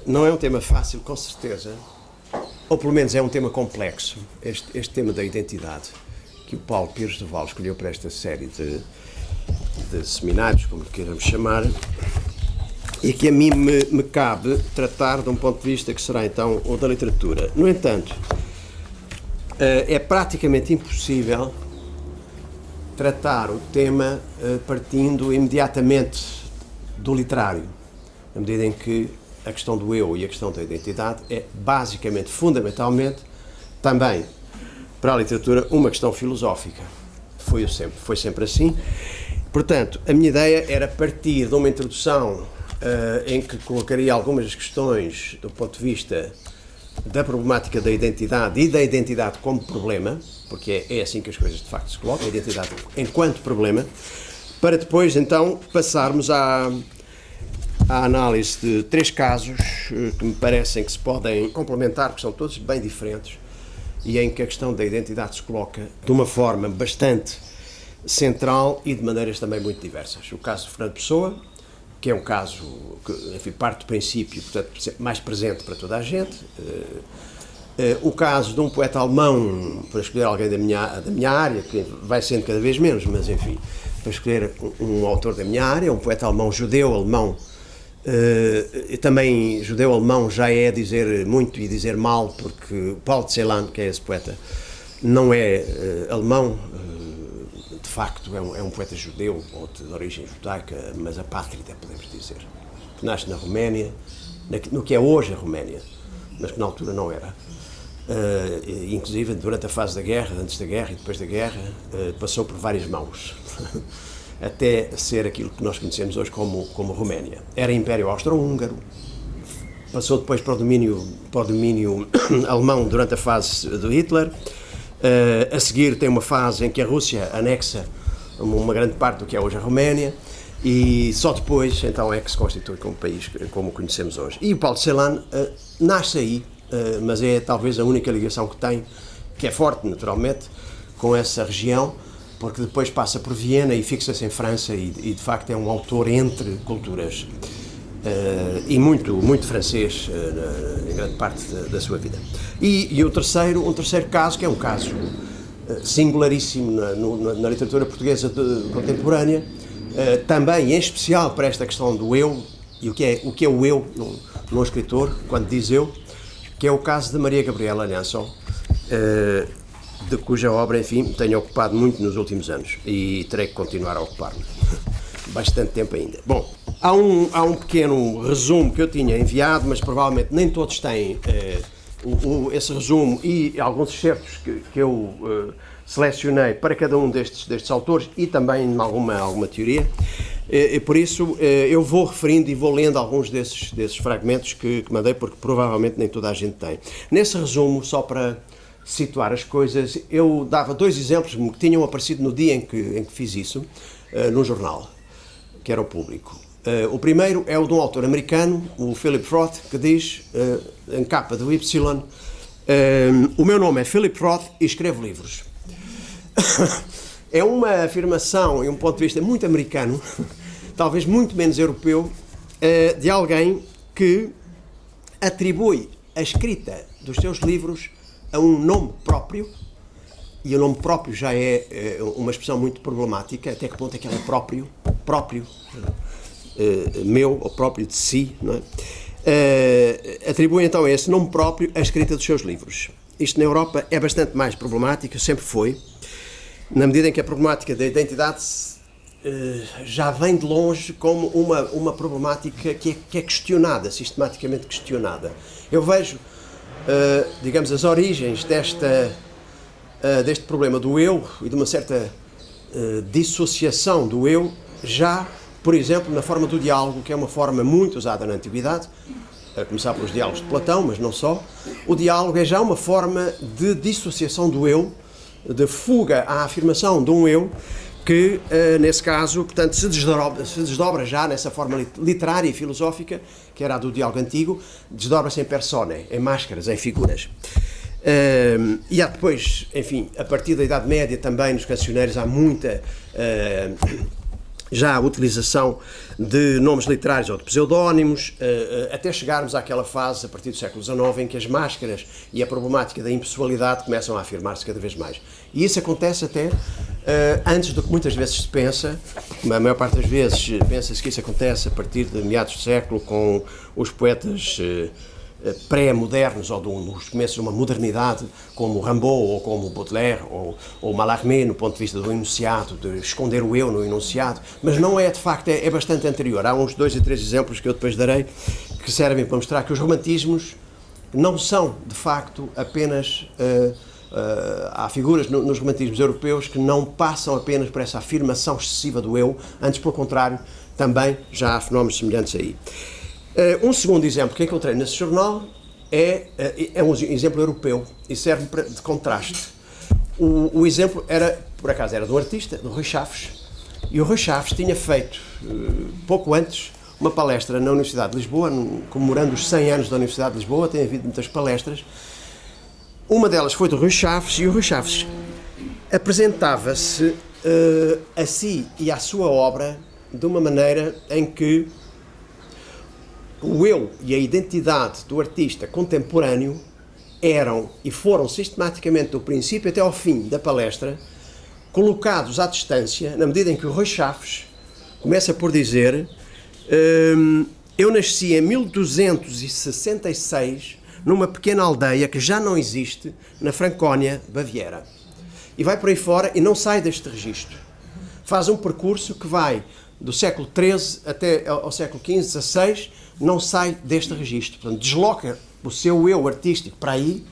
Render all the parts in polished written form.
Não é um tema fácil, com certeza, ou pelo menos é um tema complexo, este tema da identidade, que o Paulo Pires de Val escolheu para esta série de seminários, como queiramos chamar, e que a mim me cabe tratar de um ponto de vista que será então o da literatura. No entanto, é praticamente impossível tratar o tema partindo imediatamente do literário, na medida em que a questão do eu e a questão da identidade é basicamente, fundamentalmente, também para a literatura uma questão filosófica. Foi sempre assim. Portanto, a minha ideia era partir de uma introdução em que colocaria algumas questões do ponto de vista da problemática da identidade e da identidade como problema, porque é assim que as coisas de facto se colocam, a identidade enquanto problema, para depois então passarmos à análise de 3 casos que me parecem que se podem complementar, porque são todos bem diferentes, e em que a questão da identidade se coloca de uma forma bastante central e de maneiras também muito diversas. O caso de Fernando Pessoa, que é um caso que, enfim, parte do princípio, portanto, mais presente para toda a gente. O caso de um poeta alemão, para escolher alguém da minha área, que vai sendo cada vez menos, mas enfim, para escolher um autor da minha área, um poeta alemão, judeu-alemão, e também judeu-alemão já é dizer muito e dizer mal, porque Paul Celan, que é esse poeta, não é alemão, de facto é um poeta judeu, ou de origem judaica, mas apátrida, podemos dizer, que nasce na Roménia, no que é hoje a Roménia, mas que na altura não era. Inclusive, durante a fase da guerra, antes da guerra e depois da guerra, passou por várias mãos, até ser aquilo que nós conhecemos hoje como Roménia. Era Império Austro-Húngaro, passou depois para o domínio alemão durante a fase do Hitler. A seguir tem uma fase em que a Rússia anexa uma grande parte do que é hoje a Roménia, e só depois então é que se constitui como país como o conhecemos hoje. E o Paulo Celan nasce aí, mas é talvez a única ligação que tem, que é forte naturalmente, com essa região, porque depois passa por Viena e fixa-se em França e de facto é um autor entre culturas e muito francês em grande parte da sua vida. E um terceiro caso, que é um caso singularíssimo na literatura portuguesa contemporânea, também em especial para esta questão do eu e o que é o eu num escritor, quando diz eu, que é o caso de Maria Gabriela Lianson, de cuja obra, enfim, me tenho ocupado muito nos últimos anos e terei que continuar a ocupar-me bastante tempo ainda. Bom, há um pequeno resumo que eu tinha enviado, mas provavelmente nem todos têm esse resumo e alguns excertos que eu selecionei para cada um destes autores e também alguma teoria. E por isso eu vou referindo e vou lendo alguns desses fragmentos que mandei, porque provavelmente nem toda a gente tem. Nesse resumo, só para situar as coisas, eu dava 2 exemplos que tinham aparecido no dia em que fiz isso, num jornal, que era o Público. O primeiro é o de um autor americano, o Philip Roth, que diz, em capa do Y, o meu nome é Philip Roth e escrevo livros. É uma afirmação e um ponto de vista muito americano, talvez muito menos europeu, de alguém que atribui a escrita dos seus livros a um nome próprio, e o nome próprio já é uma expressão muito problemática, até que ponto é que ele é próprio, meu, ou próprio de si, não é? Atribui então a esse nome próprio a escrita dos seus livros. Isto na Europa é bastante mais problemático, sempre foi, na medida em que a problemática da identidade já vem de longe como uma problemática que é questionada, sistematicamente questionada. Eu vejo, digamos, as origens deste problema do eu e de uma certa dissociação do eu já, por exemplo, na forma do diálogo, que é uma forma muito usada na Antiguidade, a começar pelos diálogos de Platão, mas não só. O diálogo é já uma forma de dissociação do eu, de fuga à afirmação de um eu, que, nesse caso, portanto, se desdobra já nessa forma literária e filosófica, que era a do diálogo antigo, desdobra-se em personae, em máscaras, em figuras. E há depois, enfim, a partir da Idade Média também nos cancioneiros há muita já a utilização de nomes literários ou de pseudónimos, até chegarmos àquela fase, a partir do século XIX, em que as máscaras e a problemática da impessoalidade começam a afirmar-se cada vez mais. E isso acontece até antes do que muitas vezes se pensa. A maior parte das vezes pensa-se que isso acontece a partir de meados do século, com os poetas pré-modernos ou dos começos de uma modernidade, como Rimbaud ou como Baudelaire ou Mallarmé, no ponto de vista do enunciado, de esconder o eu no enunciado, mas não é, de facto, é bastante anterior. Há uns 2 e 3 exemplos que eu depois darei que servem para mostrar que os romantismos não são, de facto, apenas... há figuras nos romantismos europeus que não passam apenas por essa afirmação excessiva do eu, antes, pelo contrário, também já há fenómenos semelhantes aí. Um segundo exemplo que encontrei nesse jornal é um exemplo europeu e serve de contraste. O exemplo por acaso, era de um artista, do Rui Chaves, e o Rui Chaves tinha feito, pouco antes, uma palestra na Universidade de Lisboa, comemorando os 100 anos da Universidade de Lisboa. Tem havido muitas palestras. Uma delas foi do Rui Chaves, e o Rui Chaves apresentava-se a si e à sua obra de uma maneira em que o eu e a identidade do artista contemporâneo eram e foram sistematicamente, do princípio até ao fim da palestra, colocados à distância, na medida em que o Rui Chaves começa por dizer: eu nasci em 1266 numa pequena aldeia que já não existe, na Francónia, Baviera. E vai por aí fora e não sai deste registro. Faz um percurso que vai do século XIII até ao século XV, XVI, não sai deste registro. Portanto, desloca o seu eu artístico para aí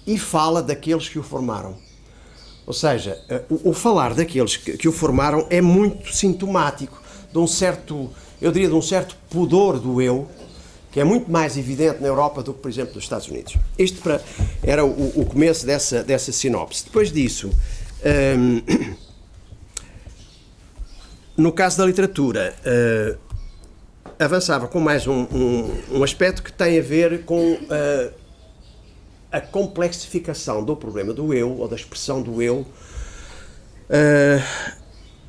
e fala daqueles que o formaram. Ou seja, o falar daqueles que o formaram é muito sintomático de um certo, eu diria, de um certo pudor do eu, que é muito mais evidente na Europa do que, por exemplo, nos Estados Unidos. Isto era o começo dessa sinopse. Depois disso, no caso da literatura, avançava com mais um aspecto que tem a ver com a complexificação do problema do eu, ou da expressão do eu,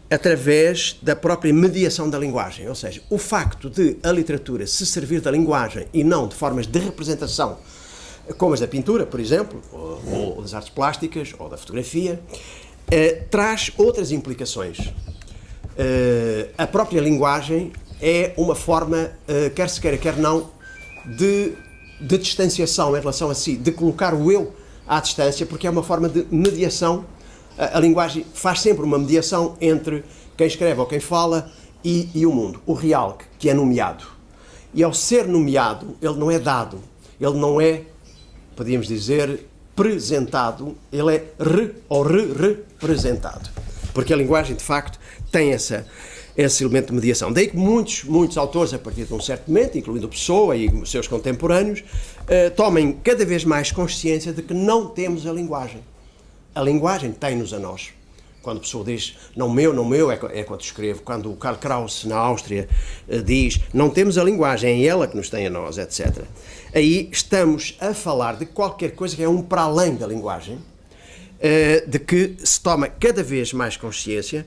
através da própria mediação da linguagem. Ou seja, o facto de a literatura se servir da linguagem e não de formas de representação, como as da pintura, por exemplo, ou das artes plásticas, ou da fotografia, traz outras implicações. A própria linguagem é uma forma, quer se queira, quer não, de distanciação em relação a si, de colocar o eu à distância, porque é uma forma de mediação. A linguagem faz sempre uma mediação entre quem escreve ou quem fala e o mundo, o real, que é nomeado. E ao ser nomeado, ele não é dado, ele não é, podíamos dizer, apresentado, ele é representado. Porque a linguagem, de facto, tem esse elemento de mediação. Daí que muitos autores, a partir de um certo momento, incluindo Pessoa e os seus contemporâneos, tomem cada vez mais consciência de que não temos a linguagem. A linguagem tem-nos a nós. Quando a pessoa diz não meu, é quando escrevo. Quando o Karl Kraus, na Áustria, diz não temos a linguagem, é ela que nos tem a nós, etc. Aí estamos a falar de qualquer coisa que é para além da linguagem, de que se toma cada vez mais consciência,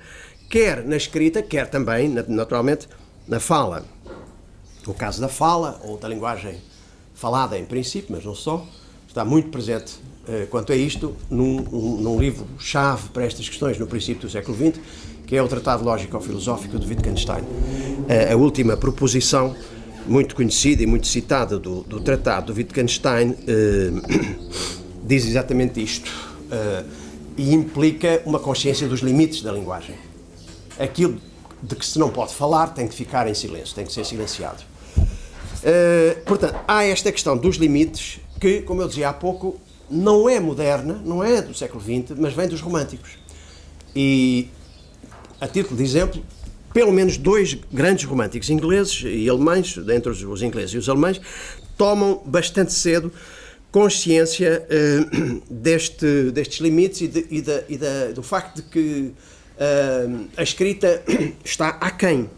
quer na escrita, quer também, naturalmente, na fala. O caso da fala, ou da linguagem falada em princípio, mas não só, está muito presente quanto a isto num livro-chave para estas questões no princípio do século XX, que é o Tratado Lógico-Filosófico de Wittgenstein. A última proposição, muito conhecida e muito citada do Tratado de Wittgenstein, diz exatamente isto, e implica uma consciência dos limites da linguagem. Aquilo de que se não pode falar tem que ficar em silêncio, tem que ser silenciado. Portanto, há esta questão dos limites que, como eu dizia há pouco, não é moderna, não é do século XX, mas vem dos românticos. E, a título de exemplo, pelo menos 2 grandes românticos ingleses e alemães, entre os ingleses e os alemães, tomam bastante cedo consciência destes limites e do facto de que a escrita está aquém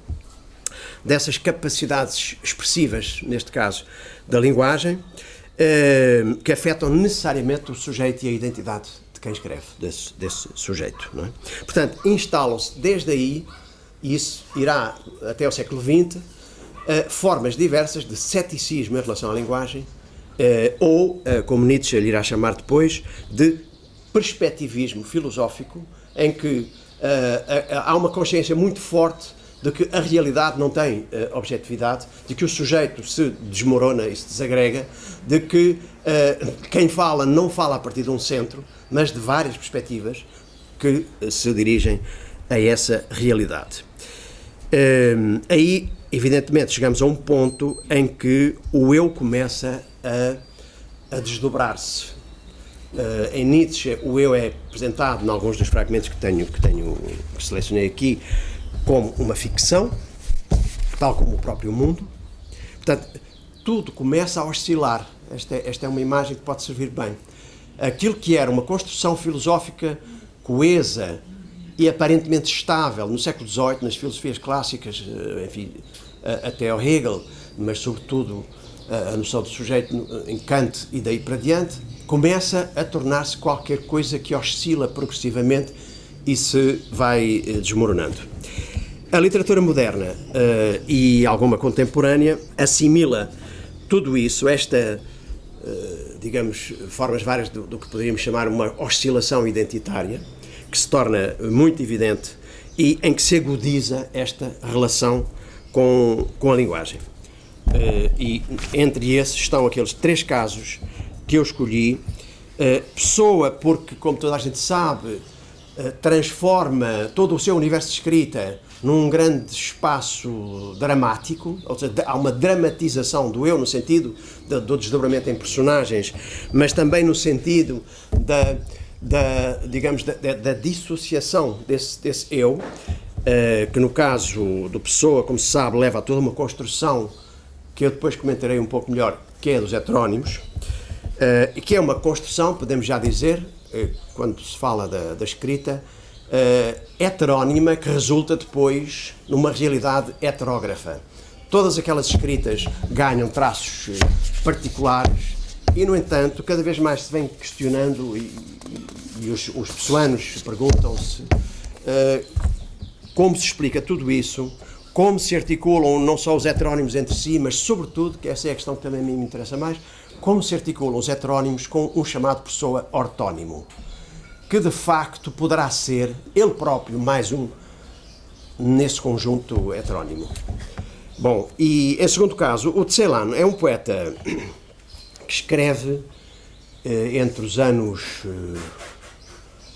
dessas capacidades expressivas, neste caso, da linguagem, que afetam necessariamente o sujeito e a identidade de quem escreve, desse sujeito. Não é? Portanto, instalam-se desde aí e isso irá até ao século XX, formas diversas de ceticismo em relação à linguagem, ou, como Nietzsche lhe irá chamar depois, de perspectivismo filosófico, em que há uma consciência muito forte de que a realidade não tem objetividade, de que o sujeito se desmorona e se desagrega, de que quem fala não fala a partir de um centro, mas de várias perspectivas que se dirigem a essa realidade. Aí, evidentemente, chegamos a um ponto em que o eu começa a desdobrar-se. Em Nietzsche, o eu é apresentado, em alguns dos fragmentos que selecionei aqui, como uma ficção, tal como o próprio mundo. Portanto, tudo começa a oscilar. Esta é uma imagem que pode servir bem. Aquilo que era uma construção filosófica coesa e aparentemente estável no século XVIII, nas filosofias clássicas, enfim, até ao Hegel, mas sobretudo a noção do sujeito em Kant e daí para diante, começa a tornar-se qualquer coisa que oscila progressivamente e se vai desmoronando. A literatura moderna e alguma contemporânea assimila tudo isso, digamos, formas várias do que poderíamos chamar uma oscilação identitária, que se torna muito evidente e em que se agudiza esta relação com a linguagem. E entre esses estão aqueles 3 casos que eu escolhi. Pessoa, porque, como toda a gente sabe, transforma todo o seu universo de escrita num grande espaço dramático, ou seja, há uma dramatização do eu no sentido do desdobramento em personagens, mas também no sentido da dissociação desse eu, que no caso do Pessoa, como se sabe, leva a toda uma construção que eu depois comentarei um pouco melhor, que é dos heterónimos, e que é uma construção, podemos já dizer, quando se fala da escrita, heterónima, que resulta depois numa realidade heterógrafa. Todas aquelas escritas ganham traços particulares e, no entanto, cada vez mais se vem questionando e os pessoanos perguntam-se como se explica tudo isso, como se articulam não só os heterónimos entre si, mas sobretudo, que essa é a questão que também me interessa mais, como se articulam os heterónimos com um chamado Pessoa ortónimo, que de facto poderá ser ele próprio mais um nesse conjunto heterónimo. Bom, e em segundo caso, o Celan é um poeta que escreve entre os anos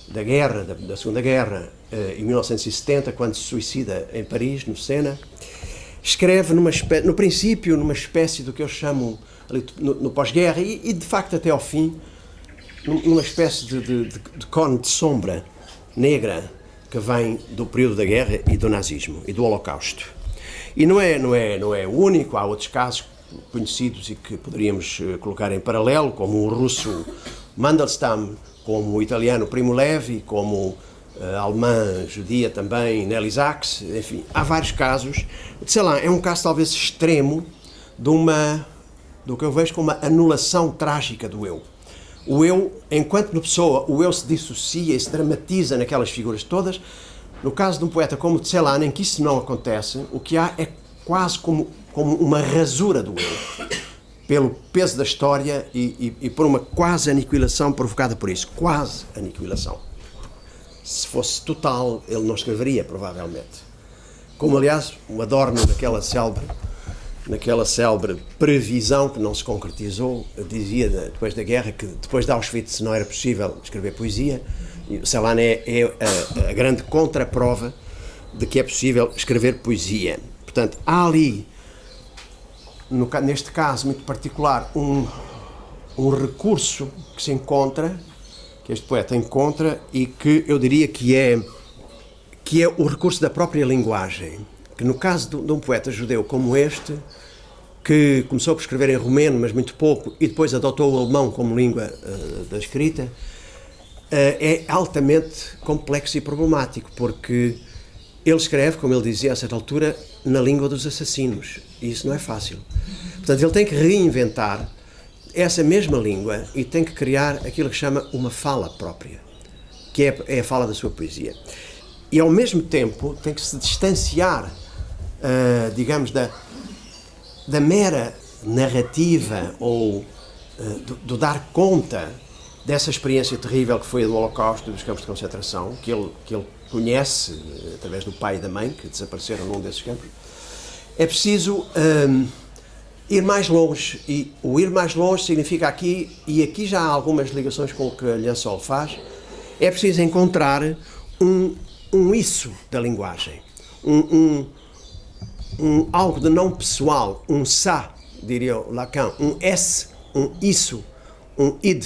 da guerra, da Segunda Guerra, em 1970, quando se suicida em Paris, no Sena. Escreve no princípio numa espécie do que eu chamo no pós-guerra e de facto até ao fim, numa espécie de cone de sombra negra que vem do período da guerra e do nazismo e do Holocausto. E não é o único, há outros casos conhecidos e que poderíamos colocar em paralelo, como o russo Mandelstam, como o italiano Primo Levi, como a alemã judia também Nelly Sachs, enfim, há vários casos. Sei lá, é um caso talvez extremo do que eu vejo como uma anulação trágica do eu. O eu, enquanto no Pessoa, o eu se dissocia e se dramatiza naquelas figuras todas. No caso de um poeta como Celan, em que isso não acontece, o que há é quase como uma rasura do eu, pelo peso da história e por uma quase aniquilação provocada por isso. Quase aniquilação. Se fosse total, ele não escreveria, provavelmente. Como, aliás, o Adorno, naquela célebre previsão que não se concretizou, dizia depois da guerra que depois de Auschwitz não era possível escrever poesia. E o Celan é a grande contraprova de que é possível escrever poesia. Portanto, há ali, neste caso muito particular, um recurso que se encontra, que este poeta encontra, e que eu diria que é o recurso da própria linguagem, que no caso de um poeta judeu como este, que começou por escrever em romeno, mas muito pouco, e depois adotou o alemão como língua da escrita, é altamente complexo e problemático, porque ele escreve, como ele dizia a certa altura, na língua dos assassinos, e isso não é fácil. Portanto, ele tem que reinventar essa mesma língua e tem que criar aquilo que chama uma fala própria, que é a fala da sua poesia. e ao mesmo tempo tem que se distanciar, digamos, da mera narrativa ou do dar conta dessa experiência terrível que foi a do Holocausto e dos campos de concentração, que ele conhece através do pai e da mãe, que desapareceram num desses campos. É preciso ir mais longe, e o ir mais longe significa aqui, e aqui já há algumas ligações com o que a Liançol faz, é preciso encontrar um isso da linguagem, algo de não pessoal, um ça, diria Lacan, um S, um isso, um id,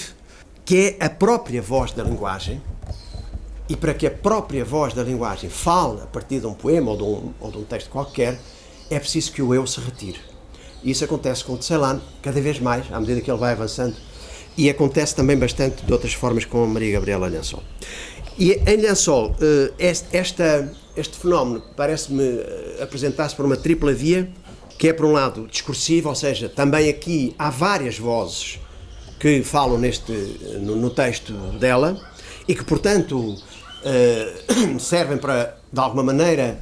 que é a própria voz da linguagem, e para que a própria voz da linguagem fale a partir de um poema ou de um texto qualquer, é preciso que o eu se retire. E isso acontece com o Celan cada vez mais, à medida que ele vai avançando, e acontece também bastante de outras formas com a Maria Gabriela Liançol. E em Liançol, este fenómeno parece-me apresentar-se por uma tripla via, que é, por um lado, discursiva, ou seja, também aqui há várias vozes que falam no texto dela e que, portanto, servem para, de alguma maneira,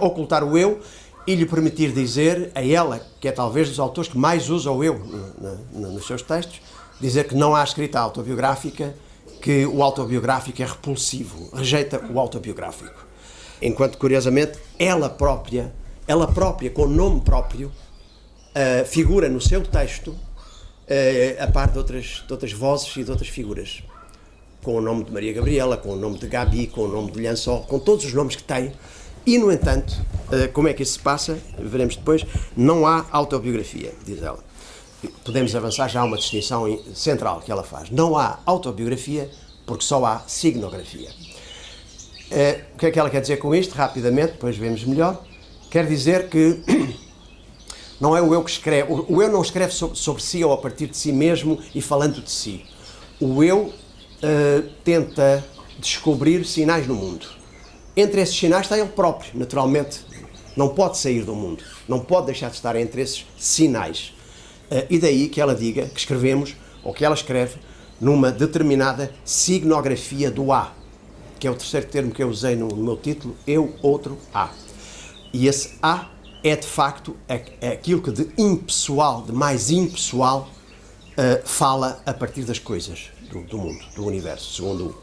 ocultar o eu e lhe permitir dizer a ela, que é talvez dos autores que mais usa o eu nos seus textos, dizer que não há escrita autobiográfica, que o autobiográfico é repulsivo, rejeita o autobiográfico. Enquanto, curiosamente, ela própria, com nome próprio, figura no seu texto a par de outras vozes e de outras figuras. Com o nome de Maria Gabriela, com o nome de Gabi, com o nome de Liançol, com todos os nomes que tem. E, no entanto, como é que isso se passa? Veremos depois. Não há autobiografia, diz ela. Podemos avançar já a uma distinção central que ela faz. Não há autobiografia porque só há signografia. O que é que ela quer dizer com isto? Rapidamente, depois vemos melhor. Quer dizer que não é o eu que escreve. O eu não escreve sobre si ou a partir de si mesmo e falando de si. O eu tenta descobrir sinais no mundo. Entre esses sinais está ele próprio, naturalmente. Não pode sair do mundo. Não pode deixar de estar entre esses sinais. E daí que ela diga que escrevemos, ou que ela escreve, numa determinada signografia do A, que é o terceiro termo que eu usei no meu título, eu, outro, A. E esse A é, de facto, aquilo que de impessoal, de mais impessoal, fala a partir das coisas do mundo, do universo, segundo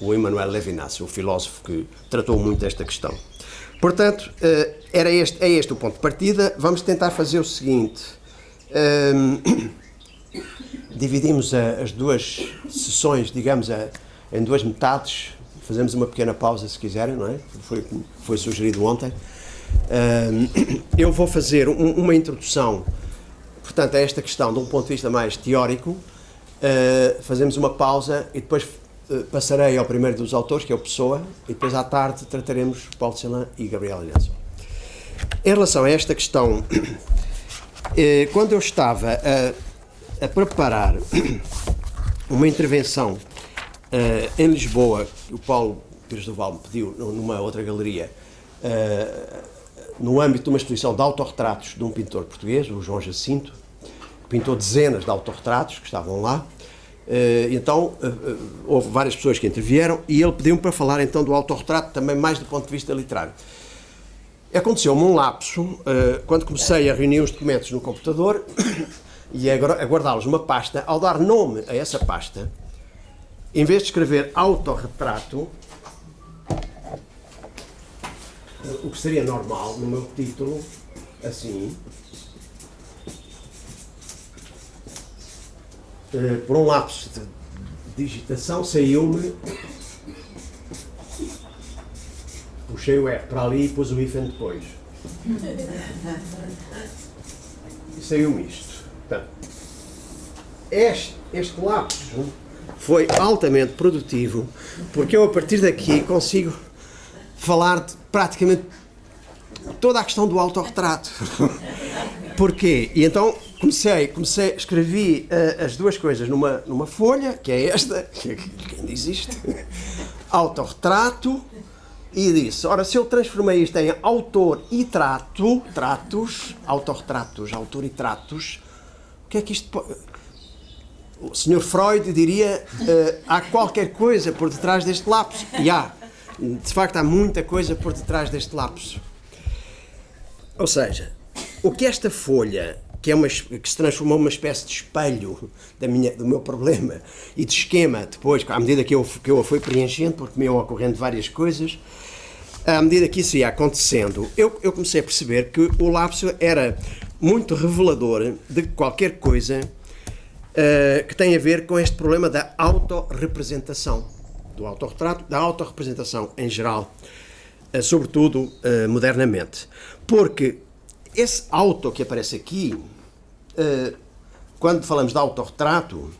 o Emmanuel Levinas, o filósofo que tratou muito esta questão. Portanto, é este o ponto de partida. Vamos tentar fazer o seguinte. Dividimos as duas sessões, digamos, em duas metades. Fazemos uma pequena pausa, se quiserem, não é? Foi sugerido ontem. Eu vou fazer uma introdução, portanto, a esta questão de um ponto de vista mais teórico. Fazemos uma pausa e depois passarei ao primeiro dos autores, que é o Pessoa, e depois à tarde trataremos Paulo de Celan e Gabriela Liançol. Em relação a esta questão, quando eu estava a preparar uma intervenção em Lisboa, que o Paulo Pires do Val me pediu numa outra galeria, no âmbito de uma exposição de autorretratos de um pintor português, o João Jacinto, que pintou dezenas de autorretratos que estavam lá. Então, houve várias pessoas que intervieram e ele pediu-me para falar então do autorretrato também mais do ponto de vista literário. Aconteceu-me um lapso quando comecei a reunir os documentos no computador e a guardá-los numa pasta. Ao dar nome a essa pasta, em vez de escrever autorretrato, o que seria normal no meu título, assim, por um lapso de digitação, saiu-me, puxei o R para ali e pus o hífen depois. E saiu-me isto. Portanto, este lapso foi altamente produtivo, porque eu a partir daqui consigo falar de praticamente toda a questão do autorretrato. Porquê? E então escrevi as duas coisas numa folha, que é esta, que ainda existe, autorretrato, e disse, ora, se eu transformei isto em autor e tratos, autorretratos, autor e tratos, o que é que isto pode... O Sr. Freud diria, há qualquer coisa por detrás deste lapso, e há. De facto, há muita coisa por detrás deste lapso. Ou seja, o que esta folha, que se transformou numa espécie de espelho do meu problema e de esquema, depois, à medida que eu a fui preenchendo, porque me iam ocorrendo várias coisas, à medida que isso ia acontecendo, eu comecei a perceber que o lapso era muito revelador de qualquer coisa que tem a ver com este problema da autorrepresentação, do autorretrato, da autorrepresentação em geral, sobretudo modernamente. Porque esse auto que aparece aqui, quando falamos de autorretrato,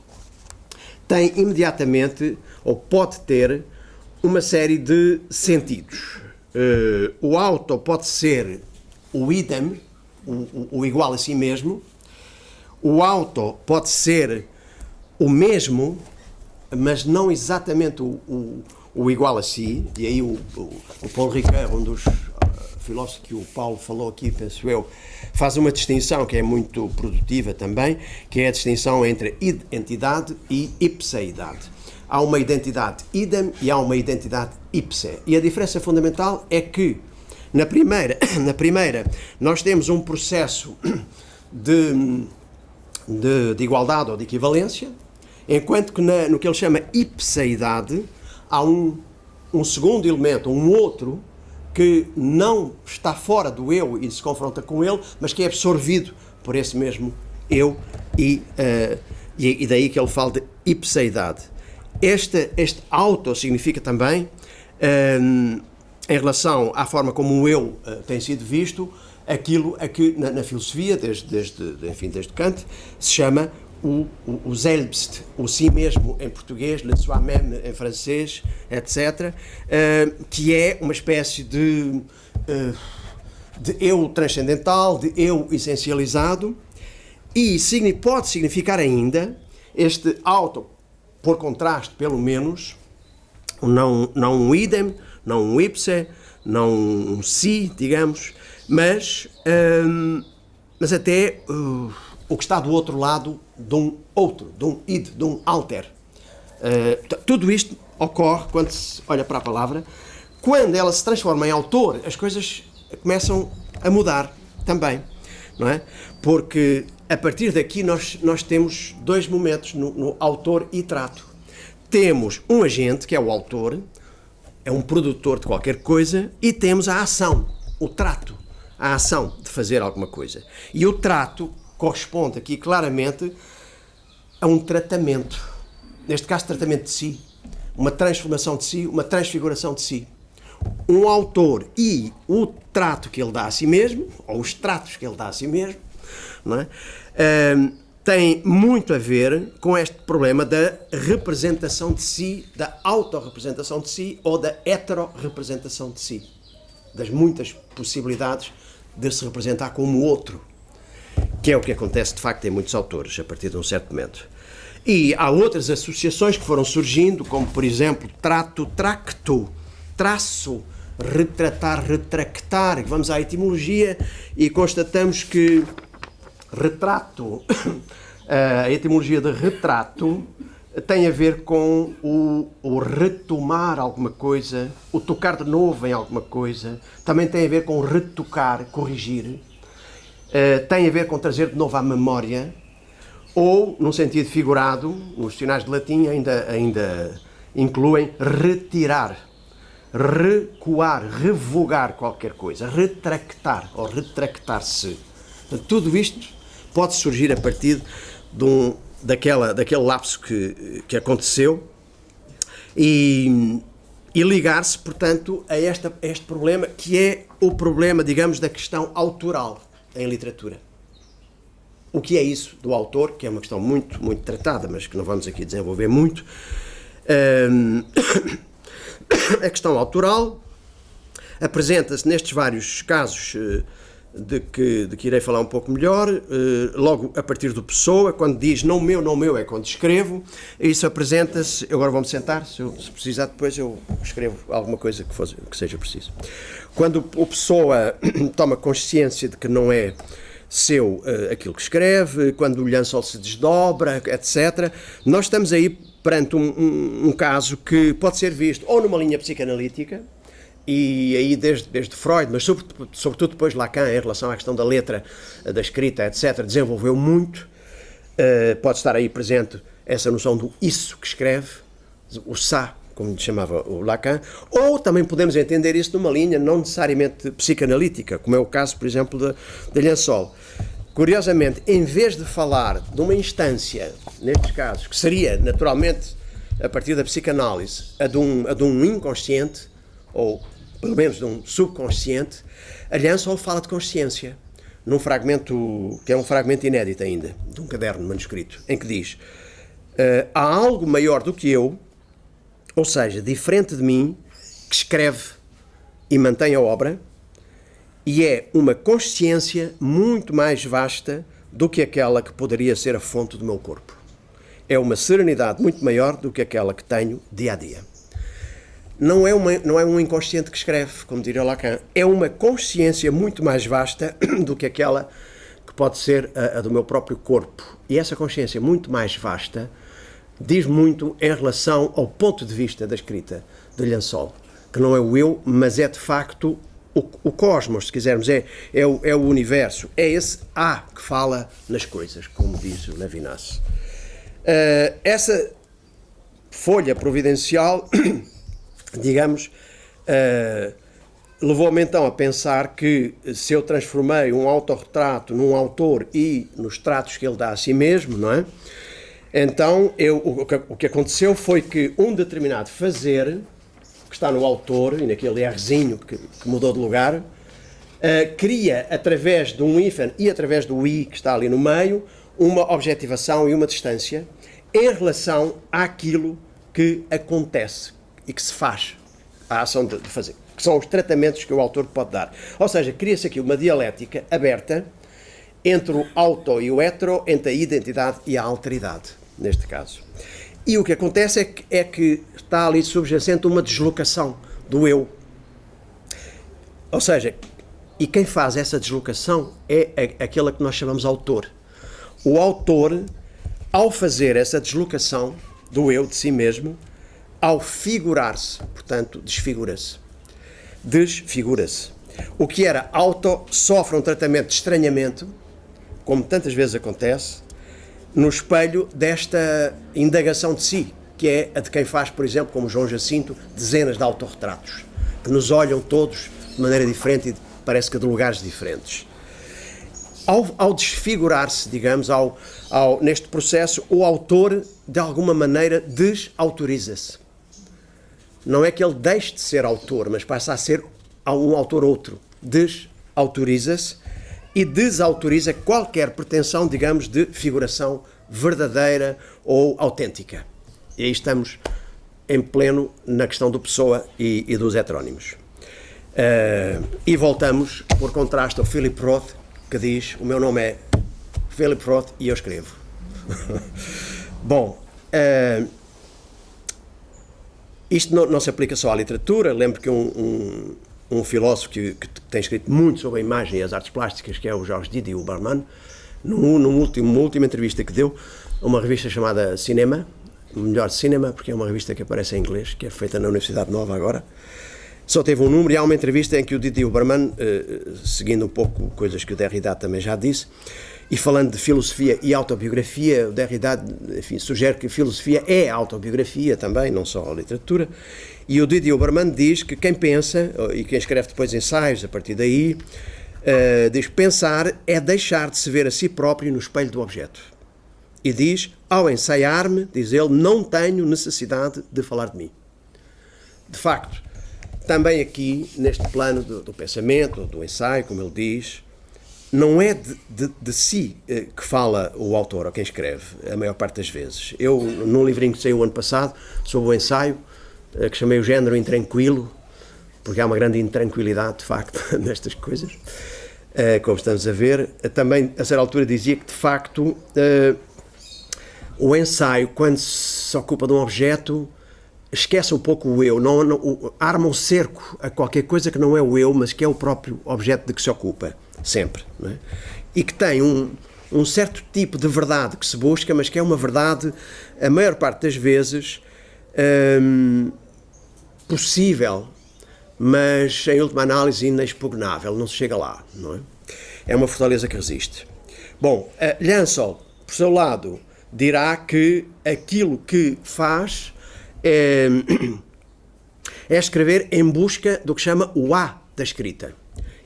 tem imediatamente, ou pode ter, uma série de sentidos. O auto pode ser o idem, o igual a si mesmo. O auto pode ser o mesmo, mas não exatamente o igual a si. E aí o Paul Ricoeur, um dos filósofos que o Paulo falou aqui, penso eu, faz uma distinção que é muito produtiva também, que é a distinção entre identidade e ipseidade. Há uma identidade idem e há uma identidade ipse. E a diferença fundamental é que, na primeira nós temos um processo de igualdade ou de equivalência, enquanto que no que ele chama ipseidade há um segundo elemento, um outro, que não está fora do eu e se confronta com ele, mas que é absorvido por esse mesmo eu, e daí que ele fala de ipseidade. Este auto significa também, em relação à forma como o eu tem sido visto, aquilo a que na filosofia, desde Kant, se chama o selbst, o si mesmo em português, le soi-même em francês, etc., que é uma espécie de eu transcendental, de eu essencializado, e pode significar ainda este auto, por contraste, pelo menos, não um idem, não um ipse, não um si, digamos, mas até o que está do outro lado de um outro, de um id, de um alter. Tudo isto ocorre quando se olha para a palavra. Quando ela se transforma em autor, as coisas começam a mudar também, não é? Porque a partir daqui nós temos dois momentos no autor e trato. Temos um agente, que é o autor, é um produtor de qualquer coisa, e temos a ação, o trato, a ação de fazer alguma coisa. E o trato corresponde aqui claramente a um tratamento, neste caso tratamento de si, uma transformação de si, uma transfiguração de si. Um autor e o trato que ele dá a si mesmo, ou os tratos que ele dá a si mesmo, não é? Tem muito a ver com este problema da representação de si, da autorrepresentação de si ou da heterorrepresentação de si, das muitas possibilidades de se representar como outro, que é o que acontece de facto em muitos autores a partir de um certo momento. E há outras associações que foram surgindo, como por exemplo trato, tracto, traço, retratar, retractar. Vamos à etimologia e constatamos que retrato, a etimologia de retrato tem a ver com o retomar alguma coisa, o tocar de novo em alguma coisa. Também tem a ver com retocar, corrigir. Tem a ver com trazer de novo à memória, ou, num sentido figurado, nos dicionários de latim ainda incluem retirar, recuar, revogar qualquer coisa, retractar ou retractar-se. Tudo isto pode surgir a partir daquele lapso que aconteceu e ligar-se, portanto, a este problema, que é o problema, digamos, da questão autoral em literatura. O que é isso do autor, que é uma questão muito, muito tratada, mas que não vamos aqui desenvolver muito. A questão autoral apresenta-se nestes vários casos de que irei falar um pouco melhor, logo a partir do Pessoa, quando diz não meu, é quando escrevo. Isso apresenta-se, agora vou-me sentar, se precisar depois eu escrevo alguma coisa que seja preciso. Quando o Pessoa toma consciência de que não é seu aquilo que escreve, quando o lençol se desdobra, etc., nós estamos aí perante um caso que pode ser visto ou numa linha psicanalítica, e aí desde Freud, mas sobretudo depois Lacan, em relação à questão da letra, da escrita, etc., desenvolveu muito. Pode estar aí presente essa noção do isso que escreve, o ça, como lhe chamava o Lacan, ou também podemos entender isso numa linha não necessariamente psicanalítica, como é o caso, por exemplo, de Lençol. Curiosamente, em vez de falar de uma instância, nestes casos, que seria naturalmente, a partir da psicanálise, a de um inconsciente, ou pelo menos de um subconsciente, a Lençol fala de consciência, num fragmento, que é um fragmento inédito ainda, de um caderno manuscrito, em que diz: há algo maior do que eu, ou seja, diferente de mim, que escreve e mantém a obra, e é uma consciência muito mais vasta do que aquela que poderia ser a fonte do meu corpo. É uma serenidade muito maior do que aquela que tenho dia a dia. Não é um inconsciente que escreve, como diria Lacan, é uma consciência muito mais vasta do que aquela que pode ser a do meu próprio corpo. E essa consciência muito mais vasta diz muito em relação ao ponto de vista da escrita de Lençol, que não é o eu, mas é de facto o cosmos, se quisermos, é o universo, é esse A que fala nas coisas, como diz o Levinas. Essa folha providencial, digamos, levou-me então a pensar que se eu transformei um autorretrato num autor e nos tratos que ele dá a si mesmo, não é? Então, o que aconteceu foi que um determinado fazer, que está no autor, e naquele Rzinho que mudou de lugar, cria, através de um hífen e através do i que está ali no meio, uma objetivação e uma distância em relação àquilo que acontece e que se faz, a ação de fazer, que são os tratamentos que o autor pode dar. Ou seja, cria-se aqui uma dialética aberta entre o auto e o hetero, entre a identidade e a alteridade, neste caso. E o que acontece é que está ali subjacente uma deslocação do eu. Ou seja, e quem faz essa deslocação é aquela que nós chamamos autor. O autor, ao fazer essa deslocação do eu de si mesmo, ao figurar-se, portanto, desfigura-se. Desfigura-se. O que era auto sofre um tratamento de estranhamento, como tantas vezes acontece, no espelho desta indagação de si, que é a de quem faz, por exemplo, como João Jacinto, dezenas de autorretratos, que nos olham todos de maneira diferente e parece que de lugares diferentes. Ao desfigurar-se, digamos, neste processo, o autor, de alguma maneira, desautoriza-se. Não é que ele deixe de ser autor, mas passa a ser um autor outro. Desautoriza-se e desautoriza qualquer pretensão, digamos, de figuração verdadeira ou autêntica. E aí estamos em pleno na questão do Pessoa e dos heterónimos. E voltamos, por contraste, ao Philip Roth, que diz: o meu nome é Philip Roth e eu escrevo. Bom, isto não se aplica só à literatura. Lembro que um filósofo que tem escrito muito sobre a imagem e as artes plásticas, que é o Georges Didier Huberman, numa última entrevista que deu a uma revista chamada Cinema, Melhor Cinema, porque é uma revista que aparece em inglês, que é feita na Universidade Nova agora, só teve um número, e há uma entrevista em que o Didier Huberman, seguindo um pouco coisas que o Derrida também já disse, e falando de filosofia e autobiografia, o Derrida, enfim, sugere que filosofia é autobiografia também, não só a literatura. E o Didier Huberman diz que quem pensa, e quem escreve depois ensaios a partir daí, diz que pensar é deixar de se ver a si próprio no espelho do objeto. E diz: ao ensaiar-me, diz ele, não tenho necessidade de falar de mim. De facto, também aqui, neste plano do pensamento, do ensaio, como ele diz, não é de si que fala o autor ou quem escreve, a maior parte das vezes. Eu, num livrinho que saiu o ano passado, sobre o ensaio, que chamei O Género Intranquilo, porque há uma grande intranquilidade, de facto, nestas coisas, como estamos a ver, também, a certa altura, dizia que, de facto, o ensaio, quando se ocupa de um objeto, esquece um pouco o eu, arma um cerco a qualquer coisa que não é o eu, mas que é o próprio objeto de que se ocupa, sempre. Não é? E que tem um certo tipo de verdade que se busca, mas que é uma verdade, a maior parte das vezes, possível, mas em última análise inexpugnável, não se chega lá, não é? É uma fortaleza que resiste. Bom, Liansohl, por seu lado, dirá que aquilo que faz é escrever em busca do que chama o A da escrita.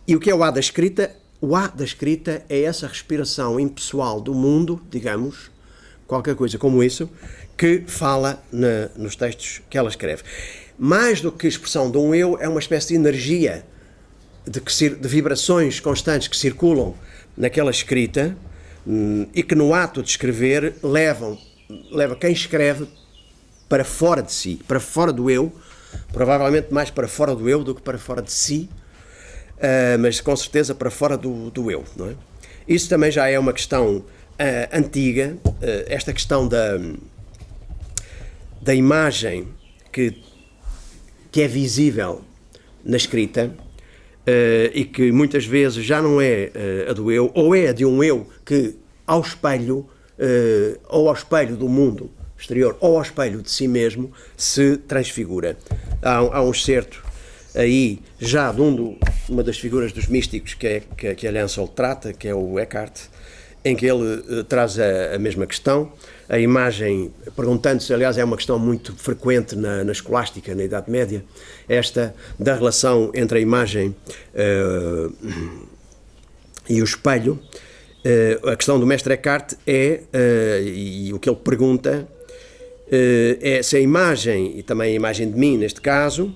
E o que é o A da escrita? O A da escrita é essa respiração impessoal do mundo, digamos, qualquer coisa como isso, que fala nos textos que ela escreve. Mais do que expressão de um eu, é uma espécie de energia, de vibrações constantes que circulam naquela escrita e que no ato de escrever leva quem escreve para fora de si, para fora do eu, provavelmente mais para fora do eu do que para fora de si, mas com certeza para fora do eu, não é? Isso também já é uma questão antiga, esta questão da imagem que é visível na escrita e que muitas vezes já não é a do eu, ou é a de um eu que ao espelho, ou ao espelho do mundo exterior, ou ao espelho de si mesmo, se transfigura. Há um excerto aí já de uma das figuras dos místicos que a Liansohl trata, que é o Eckhart, em que ele traz a mesma questão, a imagem, perguntando-se, aliás, é uma questão muito frequente na escolástica, na Idade Média, esta da relação entre a imagem e o espelho. A questão do mestre Eckhart e o que ele pergunta, é se a imagem, e também a imagem de mim neste caso,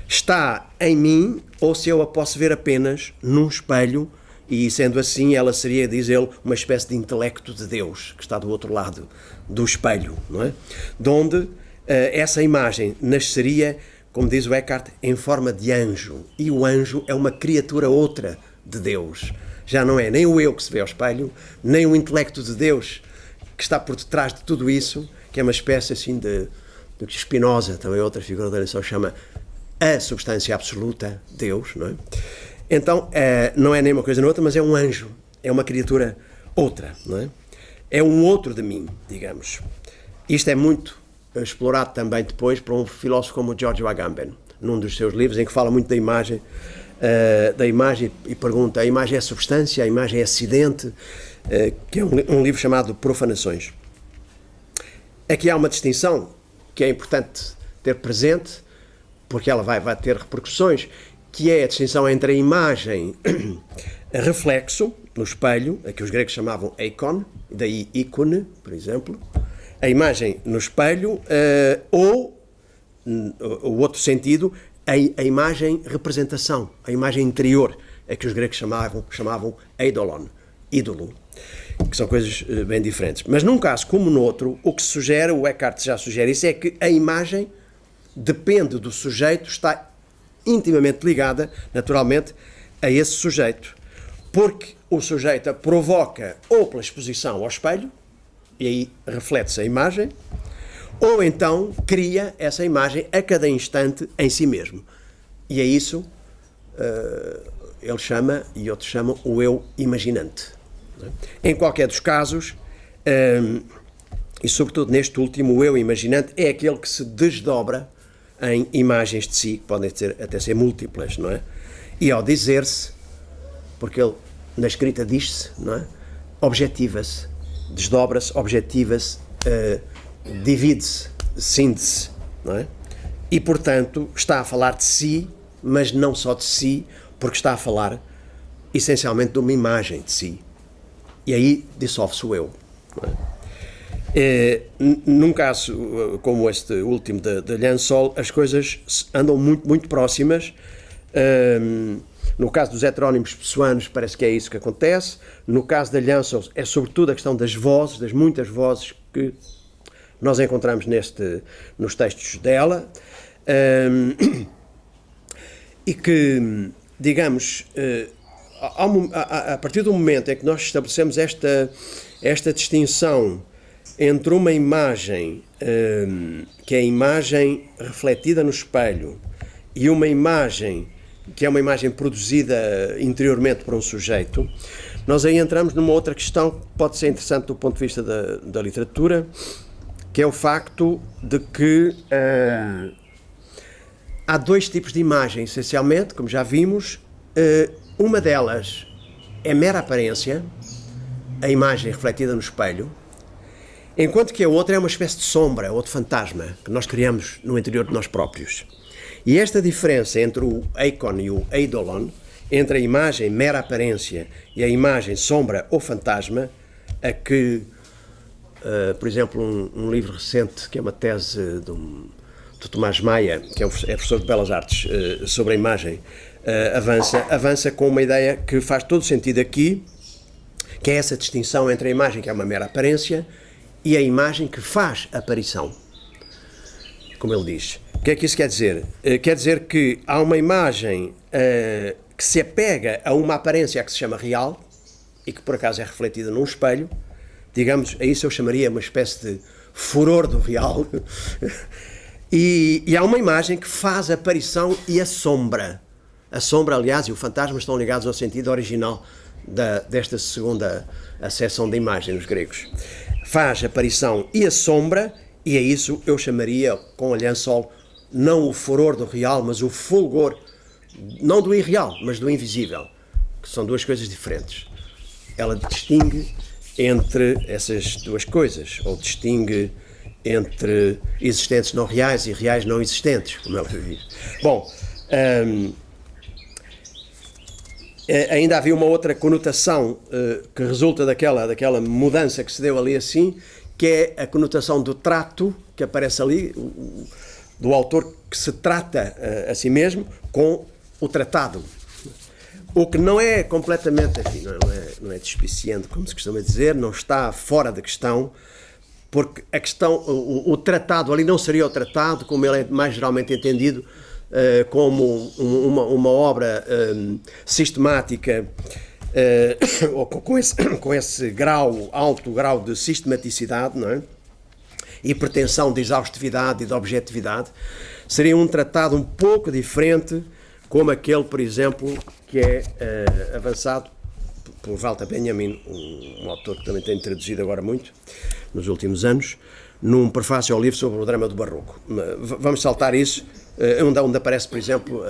está em mim ou se eu a posso ver apenas num espelho. E, sendo assim, ela seria, diz ele, uma espécie de intelecto de Deus, que está do outro lado do espelho, não é? De onde essa imagem nasceria, como diz o Eckhart, em forma de anjo. E o anjo é uma criatura outra de Deus. Já não é nem o eu que se vê ao espelho, nem o intelecto de Deus que está por detrás de tudo isso, que é uma espécie assim do que Spinoza, também outra figura da Liansohl, chama a substância absoluta, Deus, não é? Então, não é nem uma coisa nem outra, mas é um anjo, é uma criatura outra, não é? É um outro de mim, digamos. Isto é muito explorado também depois por um filósofo como o Giorgio Agamben, num dos seus livros, em que fala muito da imagem e pergunta, a imagem é substância, a imagem é acidente, que é um livro chamado Profanações. Aqui há uma distinção que é importante ter presente, porque ela vai ter repercussões, que é a distinção entre a imagem reflexo, no espelho, a que os gregos chamavam eikon, daí ícone, por exemplo, a imagem no espelho, ou, o outro sentido, a imagem representação, a imagem interior, a que os gregos chamavam eidolon, ídolo, que são coisas bem diferentes. Mas num caso como no outro, o que se sugere, o Eckhart já sugere isso, é que a imagem depende do sujeito, está intimamente ligada, naturalmente, a esse sujeito, porque o sujeito a provoca ou pela exposição ao espelho, e aí reflete-se a imagem, ou então cria essa imagem a cada instante em si mesmo. E é isso, ele chama, e outros chamam, o eu imaginante. Em qualquer dos casos, e sobretudo neste último, o eu imaginante é aquele que se desdobra em imagens de si, que podem até ser múltiplas, não é? E ao dizer-se, porque ele na escrita diz-se, não é? Objetiva-se, desdobra-se, objetiva-se, divide-se, cinde-se, não é? E, portanto, está a falar de si, mas não só de si, porque está a falar essencialmente de uma imagem de si. E aí dissolve-se o eu, não é? Num caso como este último de Liansohl, as coisas andam muito, muito próximas. No caso dos heterónimos pessoanos, parece que é isso que acontece. No caso da Liansohl, é sobretudo a questão das vozes, das muitas vozes que nós encontramos nos textos dela, e que, digamos, a partir do momento em que nós estabelecemos esta distinção entre uma imagem que é a imagem refletida no espelho e uma imagem que é uma imagem produzida interiormente por um sujeito, nós aí entramos numa outra questão que pode ser interessante do ponto de vista da literatura, que é o facto de que há dois tipos de imagem, essencialmente, como já vimos. Uma delas é mera aparência, a imagem refletida no espelho, enquanto que a outra é uma espécie de sombra ou de fantasma que nós criamos no interior de nós próprios. E esta diferença entre o eikon e o eidolon, entre a imagem mera aparência e a imagem sombra ou fantasma, a que, por exemplo, um livro recente, que é uma tese do Tomás Maia, que é professor de Belas Artes, sobre a imagem, avança com uma ideia que faz todo sentido aqui, que é essa distinção entre a imagem que é uma mera aparência e a imagem que faz aparição, como ele diz. O que é que isso quer dizer? Quer dizer que há uma imagem que se apega a uma aparência que se chama real e que por acaso é refletida num espelho, digamos, a isso eu chamaria uma espécie de furor do real, e há uma imagem que faz aparição e assombra. A sombra, aliás, e o fantasma estão ligados ao sentido original desta segunda acessão da imagem nos gregos. Faz aparição e assombra, e a isso eu chamaria, com a Liansol, não o furor do real, mas o fulgor, não do irreal, mas do invisível, que são duas coisas diferentes. Ela distingue entre essas duas coisas, ou distingue entre existentes não reais e reais não existentes, como ela diz. Bom, ainda havia uma outra conotação que resulta daquela mudança que se deu ali assim, que é a conotação do trato, que aparece ali, do autor que se trata a si mesmo com o tratado. O que não é completamente, enfim, não é despiciente, como se costuma dizer, não está fora da questão, porque a questão, o tratado ali não seria o tratado, como ele é mais geralmente entendido, como uma obra sistemática, ou com esse alto grau de sistematicidade, não é? E pretensão de exaustividade e de objetividade. Seria um tratado um pouco diferente, como aquele, por exemplo, que é avançado por Walter Benjamin, um autor que também tem traduzido agora muito, nos últimos anos, num prefácio ao livro sobre o drama do Barroco. Vamos saltar isso, onde aparece, por exemplo,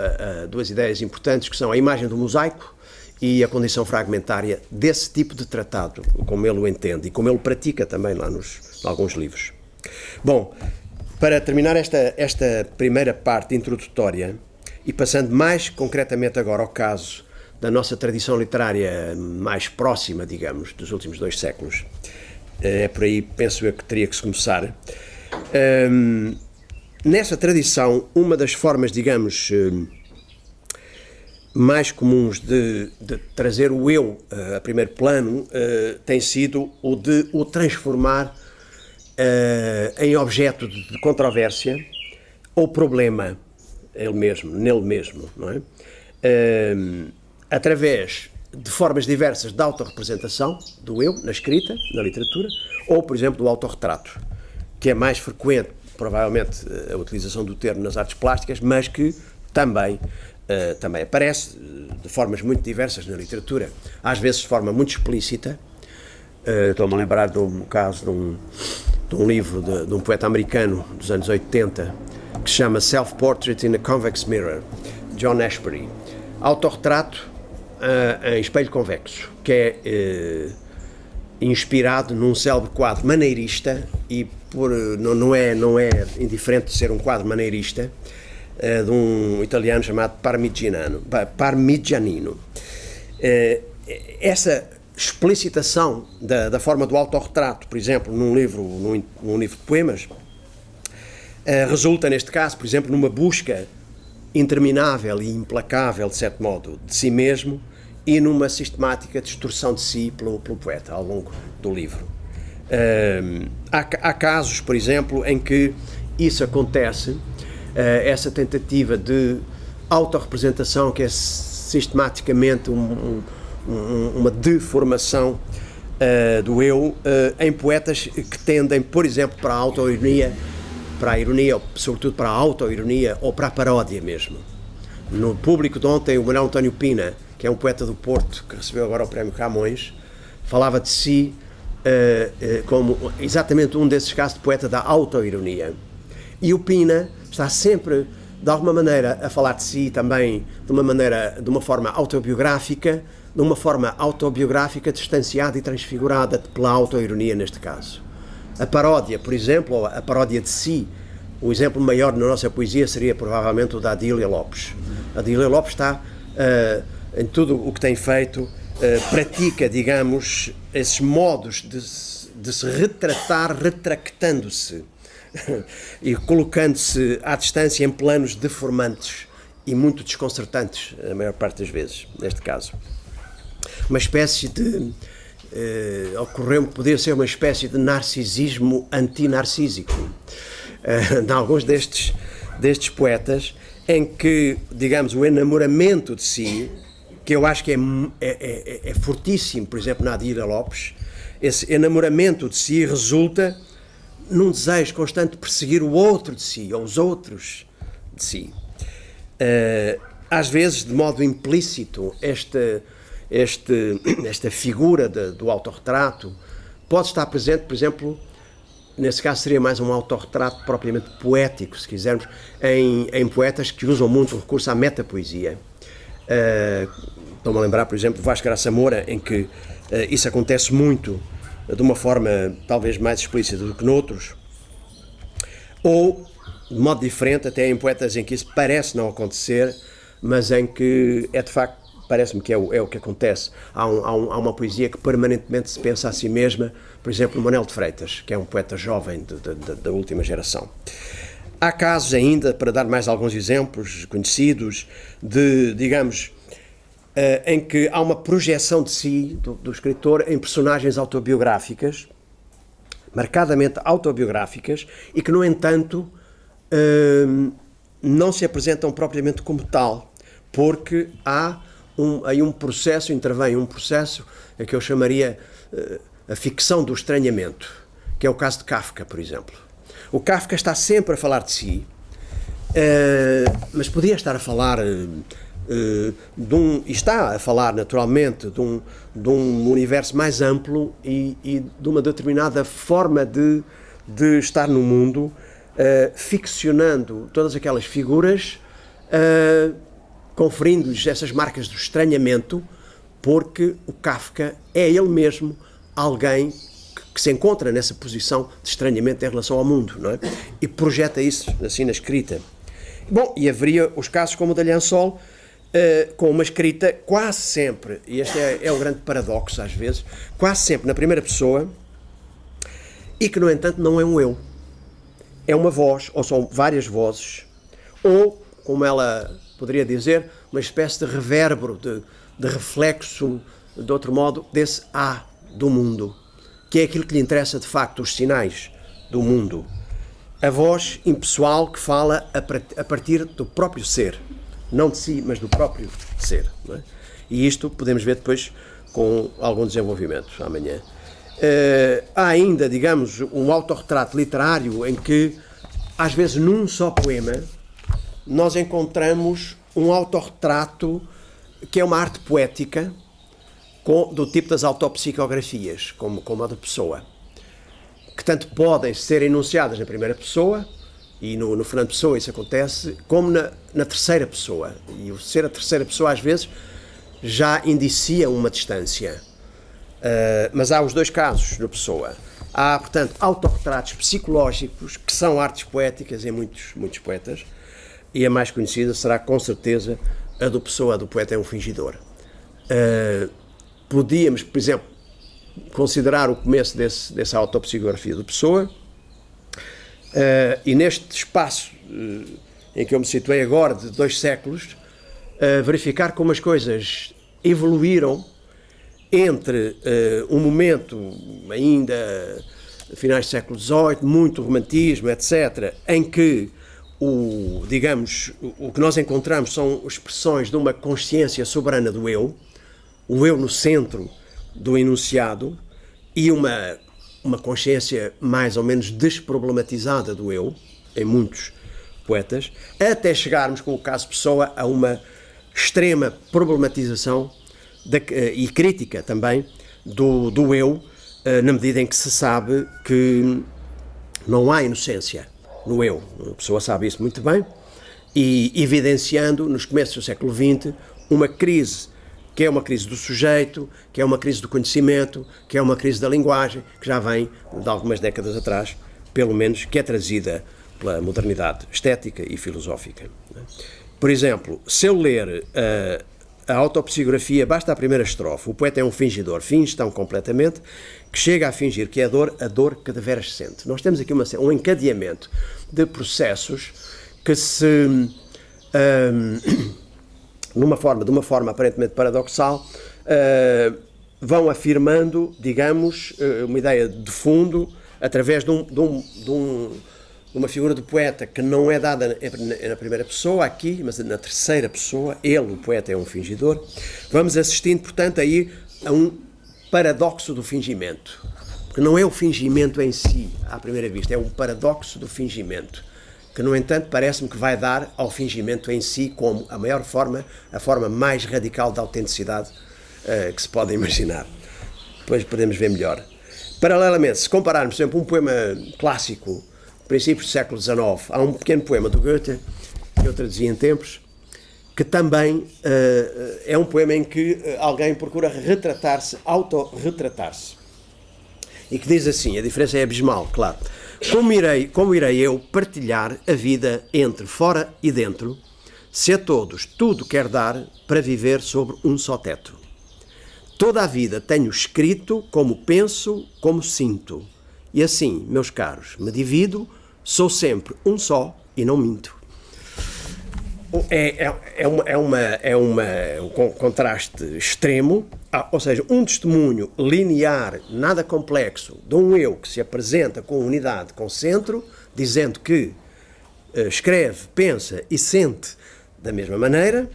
duas ideias importantes, que são a imagem do mosaico e a condição fragmentária desse tipo de tratado, como ele o entende e como ele o pratica também lá em alguns livros. Bom, para terminar esta primeira parte introdutória, e passando mais concretamente agora ao caso da nossa tradição literária mais próxima, digamos, dos últimos 2 séculos, é por aí, penso eu, que teria que se começar. Nessa tradição, uma das formas, digamos, mais comuns de trazer o eu a primeiro plano tem sido o de o transformar em objeto de controvérsia ou problema nele mesmo, não é? Através de formas diversas de autorrepresentação do eu, na escrita, na literatura, ou, por exemplo, do autorretrato, que é mais frequente, provavelmente, a utilização do termo nas artes plásticas, mas que também aparece de formas muito diversas na literatura, às vezes de forma muito explícita. Estou-me a lembrar do caso de um livro de um poeta americano dos anos 80, que se chama Self-Portrait in a Convex Mirror, John Ashbery. Autorretrato em espelho convexo, que é inspirado num célebre quadro maneirista, e não é indiferente de ser um quadro maneirista, de um italiano chamado Parmigianino. Essa explicitação da forma do autorretrato, por exemplo, num livro de poemas, resulta, neste caso, por exemplo, numa busca interminável e implacável, de certo modo, de si mesmo, e numa sistemática distorção de si pelo poeta ao longo do livro. Há casos, por exemplo, em que isso acontece, essa tentativa de autorrepresentação, que é sistematicamente uma deformação do eu, em poetas que tendem, por exemplo, para a autoironia, ou sobretudo para a autoironia ou para a paródia mesmo. No Público de ontem, o Manuel António Pina, que é um poeta do Porto, que recebeu agora o Prémio Camões, falava de si como exatamente um desses casos de poeta da autoironia. E o Pina está sempre, de alguma maneira, a falar de si também de uma forma autobiográfica, distanciada e transfigurada pela autoironia neste caso. A paródia, por exemplo, ou a paródia de si, o exemplo maior na nossa poesia seria provavelmente o da Adília Lopes. A Adília Lopes está, em tudo o que tem feito, pratica, digamos, esses modos de se retratar, retractando-se e colocando-se à distância em planos deformantes e muito desconcertantes, a maior parte das vezes, neste caso. Uma espécie de... ocorreu-me que podia ser uma espécie de narcisismo antinarcísico. Em alguns destes poetas, em que, digamos, o enamoramento de si, que eu acho que é fortíssimo, por exemplo, na Adília Lopes, esse enamoramento de si resulta num desejo constante de perseguir o outro de si, ou os outros de si. Às vezes, de modo implícito, esta figura do autorretrato pode estar presente, por exemplo, nesse caso seria mais um autorretrato propriamente poético, se quisermos, em poetas que usam muito o recurso à metapoesia. Estou-me a lembrar, por exemplo, de Vasco Graça Moura, em que isso acontece muito, de uma forma talvez mais explícita do que noutros, ou, de modo diferente, até em poetas em que isso parece não acontecer, mas em que é de facto, parece-me que é o que acontece. Há uma poesia que permanentemente se pensa a si mesma, por exemplo, o Manuel de Freitas, que é um poeta jovem da última geração. Há casos ainda, para dar mais alguns exemplos conhecidos, digamos, em que há uma projeção de si, do escritor, em personagens autobiográficas, marcadamente autobiográficas, e que, no entanto, não se apresentam propriamente como tal, porque intervém um processo que eu chamaria a ficção do estranhamento, que é o caso de Kafka, por exemplo. O Kafka está sempre a falar de si, mas podia estar a falar está a falar naturalmente de um universo mais amplo e de uma determinada forma de estar no mundo, ficcionando todas aquelas figuras, conferindo-lhes essas marcas do estranhamento, porque o Kafka é ele mesmo alguém que se encontra nessa posição de estranhamento em relação ao mundo, não é? E projeta isso assim na escrita. Bom, e haveria os casos como o da Lençol, com uma escrita quase sempre, e este é o grande paradoxo às vezes, quase sempre na primeira pessoa, e que no entanto não é um eu. É uma voz, ou são várias vozes, ou, como ela poderia dizer, uma espécie de revérbero, de reflexo, de outro modo, desse A do mundo, que é aquilo que lhe interessa de facto, os sinais do mundo. A voz impessoal que fala a partir do próprio ser, não de si, mas do próprio ser. Não é? E isto podemos ver depois com algum desenvolvimento amanhã. Há ainda, digamos, um autorretrato literário em que, às vezes, num só poema, nós encontramos um autorretrato que é uma arte poética do tipo das autopsicografias, como a da Pessoa, que tanto podem ser enunciadas na primeira pessoa, e no Fernando Pessoa isso acontece, como na terceira pessoa. E o ser a terceira pessoa, às vezes, já indicia uma distância. Mas há os dois casos no Pessoa. Há, portanto, autorretratos psicológicos, que são artes poéticas em muitos poetas, e a mais conhecida será, com certeza, a do Pessoa, do poeta é um fingidor. Podíamos, por exemplo, considerar o começo dessa autopsicografia do Pessoa, e neste espaço em que eu me situei agora, de 2 séculos, verificar como as coisas evoluíram entre um momento ainda finais do século XVIII, muito romantismo, etc., em que o que nós encontramos são expressões de uma consciência soberana do eu, o eu no centro do enunciado, e uma consciência mais ou menos desproblematizada do eu, em muitos poetas, até chegarmos, com o caso Pessoa, a extrema problematização e crítica também do eu, na medida em que se sabe que não há inocência no eu. A pessoa sabe isso muito bem, e evidenciando, nos começos do século XX, uma crise, que é uma crise do sujeito, que é uma crise do conhecimento, que é uma crise da linguagem, que já vem de algumas décadas atrás, pelo menos, que é trazida pela modernidade estética e filosófica. Por exemplo, se eu ler a autopsicografia, basta a primeira estrofe: o poeta é um fingidor, finge tão completamente, que chega a fingir que é a dor que deveras sente. Nós temos aqui um encadeamento de processos que se, de uma forma aparentemente paradoxal, vão afirmando, digamos, uma ideia de fundo, através de uma figura do poeta que não é dada na primeira pessoa aqui, mas na terceira pessoa. Ele, o poeta, é um fingidor. Vamos assistindo, portanto, aí a um paradoxo do fingimento, porque não é o fingimento em si, à primeira vista, é um paradoxo do fingimento, que, no entanto, parece-me que vai dar ao fingimento em si como a maior forma, a forma mais radical de autenticidade que se pode imaginar. Depois podemos ver melhor. Paralelamente, se compararmos, por exemplo, um poema clássico, princípios do século XIX, há um pequeno poema do Goethe, que eu traduzi em tempos, que também é um poema em que alguém procura retratar-se, autorretratar-se, e que diz assim, a diferença é abismal, claro: como irei eu partilhar a vida entre fora e dentro, se a todos tudo quer dar para viver sobre um só teto? Toda a vida tenho escrito como penso, como sinto, e assim, meus caros, me divido, sou sempre um só e não minto. É um contraste extremo, ou seja, um testemunho linear, nada complexo, de um eu que se apresenta com unidade, com centro, dizendo que escreve, pensa e sente da mesma maneira,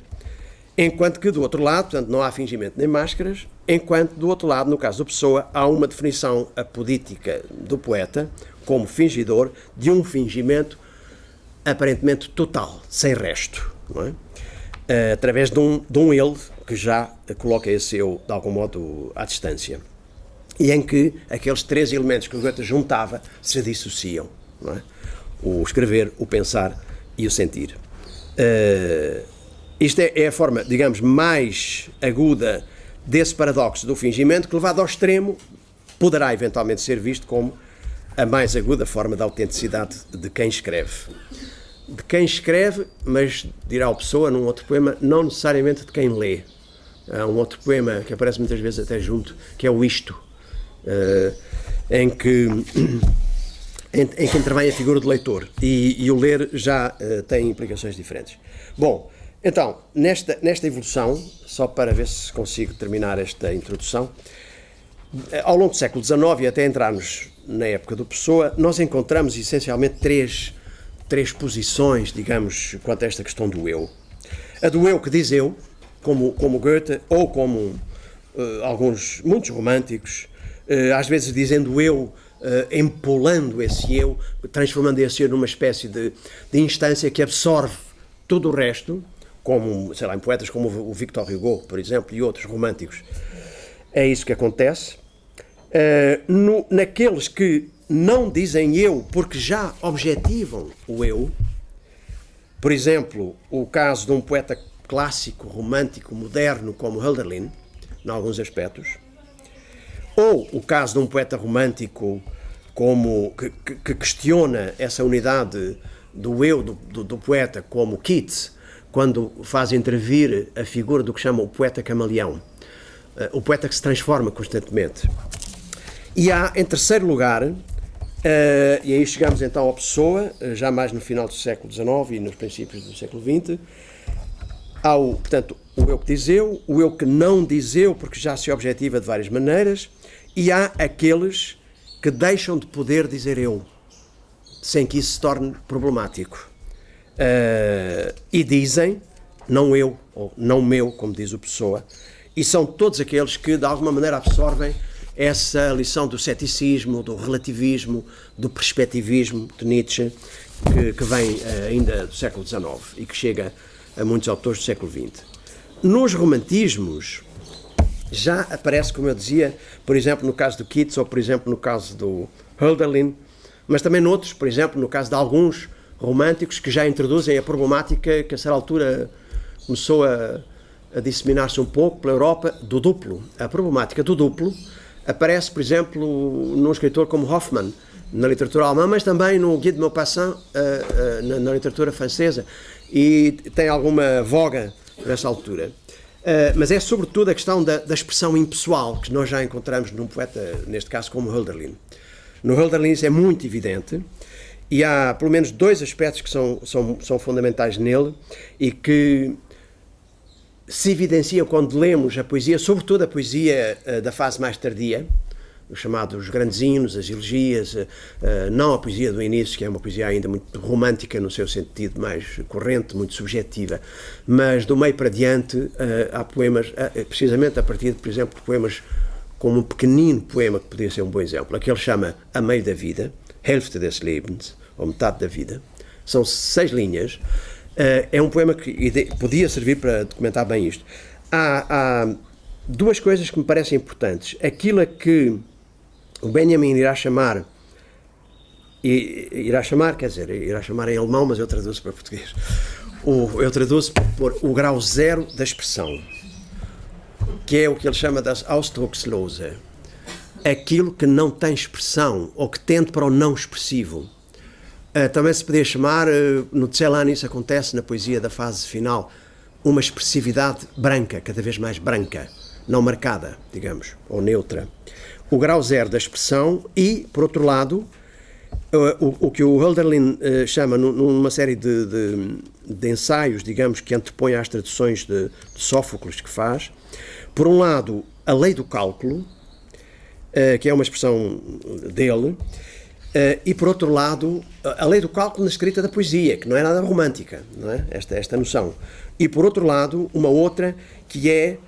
enquanto que do outro lado, portanto, não há fingimento nem máscaras, enquanto do outro lado, no caso da Pessoa, há uma definição apodítica do poeta como fingidor de um fingimento aparentemente total, sem resto, não é? Através de um ele que já coloca esse eu, de algum modo, à distância, e em que aqueles três elementos que o Goethe juntava se dissociam, não é? O escrever, o pensar e o sentir. Isto é a forma, digamos, mais aguda desse paradoxo do fingimento, que, levado ao extremo, poderá eventualmente ser visto como a mais aguda forma da autenticidade de quem escreve. De quem escreve, mas, dirá a Pessoa num outro poema, não necessariamente de quem lê. Há um outro poema que aparece muitas vezes até junto, que é o Isto, em que intervém a figura do leitor, e o ler já tem implicações diferentes. Bom, então, nesta evolução, só para ver se consigo terminar esta introdução, ao longo do século XIX e até entrarmos na época do Pessoa, nós encontramos essencialmente três posições, digamos, quanto a esta questão do eu. A do eu que diz eu, como Goethe, ou como muitos românticos, às vezes dizendo eu, empolando esse eu, transformando esse eu numa espécie de instância que absorve todo o resto, como, sei lá, em poetas como o Victor Hugo, por exemplo, e outros românticos. É isso que acontece. Naqueles que não dizem eu porque já objetivam o eu, por exemplo, o caso de um poeta clássico, romântico, moderno, como Hölderlin, em alguns aspectos, ou o caso de um poeta romântico que questiona essa unidade do eu, do poeta, como Keats, quando faz intervir a figura do que chama o poeta camaleão, o poeta que se transforma constantemente. E há, em terceiro lugar, e aí chegamos então à Pessoa, já mais no final do século XIX e nos princípios do século XX, há portanto, o eu que diz eu, o eu que não diz eu, porque já se objetiva de várias maneiras, e há aqueles que deixam de poder dizer eu, sem que isso se torne problemático. E dizem não eu, ou não meu, como diz o Pessoa, e são todos aqueles que de alguma maneira absorvem essa lição do ceticismo, do relativismo, do perspectivismo de Nietzsche, que vem ainda do século XIX e que chega a muitos autores do século XX. Nos romantismos, já aparece, como eu dizia, por exemplo, no caso do Keats, ou por exemplo, no caso do Hölderlin, mas também noutros, por exemplo, no caso de alguns românticos que já introduzem a problemática que a certa altura começou a disseminar-se um pouco pela Europa, do duplo. A problemática do duplo aparece, por exemplo, num escritor como Hoffmann, na literatura alemã, mas também no Guy de Maupassant, na literatura francesa, e tem alguma voga nessa altura. Mas é sobretudo a questão da expressão impessoal que nós já encontramos num poeta, neste caso como Hölderlin. No Hölderlin isso é muito evidente, e há pelo menos dois aspectos que são fundamentais nele e que se evidenciam quando lemos a poesia, sobretudo a poesia da fase mais tardia, os chamados grandes hinos, as elegias, não a poesia do início, que é uma poesia ainda muito romântica no seu sentido mais corrente, muito subjetiva, mas do meio para diante há poemas, precisamente a partir, por exemplo, de poemas como um pequenino poema que podia ser um bom exemplo, aquele chama A Meio da Vida, Hälfte des Lebens, ou Metade da Vida, são 6 linhas, é um poema que podia servir para documentar bem isto. Há duas coisas que me parecem importantes, aquilo a que o Benjamin irá chamar, quer dizer, irá chamar em alemão, mas eu traduzo para português. Eu traduzo por o grau zero da expressão, que é o que ele chama das Ausdruckslose, aquilo que não tem expressão, ou que tende para o não expressivo. Também se podia chamar, no Celan isso acontece na poesia da fase final, uma expressividade branca, cada vez mais branca, não marcada, digamos, ou neutra. O grau zero da expressão e, por outro lado, o que o Hölderlin chama numa série de ensaios, digamos, que antepõe às traduções de Sófocles que faz, por um lado, a lei do cálculo, que é uma expressão dele, e por outro lado, a lei do cálculo na escrita da poesia, que não é nada romântica, não é? Esta noção. E por outro lado, uma outra que é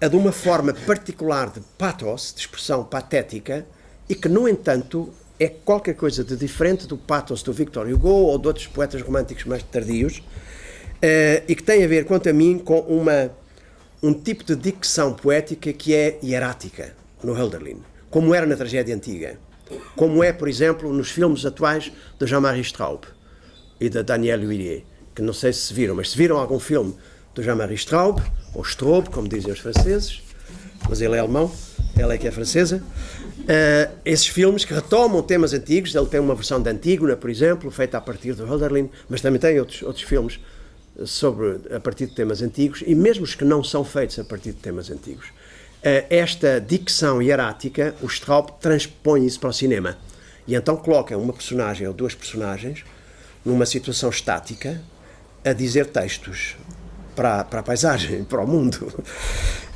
a de uma forma particular de pathos, de expressão patética, e que, no entanto, é qualquer coisa de diferente do pathos do Victor Hugo ou de outros poetas românticos mais tardios, e que tem a ver, quanto a mim, com um tipo de dicção poética que é hierática no Hölderlin, como era na tragédia antiga, como é, por exemplo, nos filmes atuais de Jean-Marie Straub e de Daniel Huillier, que não sei se viram, mas se viram algum filme do Jean-Marie Straub, ou Straub, como dizem os franceses, mas ele é alemão, ela é que é francesa, esses filmes que retomam temas antigos, ele tem uma versão de Antígona, por exemplo, feita a partir do Hölderlin, mas também tem outros filmes a partir de temas antigos, e mesmo os que não são feitos a partir de temas antigos. Esta dicção hierática, o Straub transpõe isso para o cinema, e então coloca uma personagem ou duas personagens numa situação estática a dizer textos para a paisagem, para o mundo.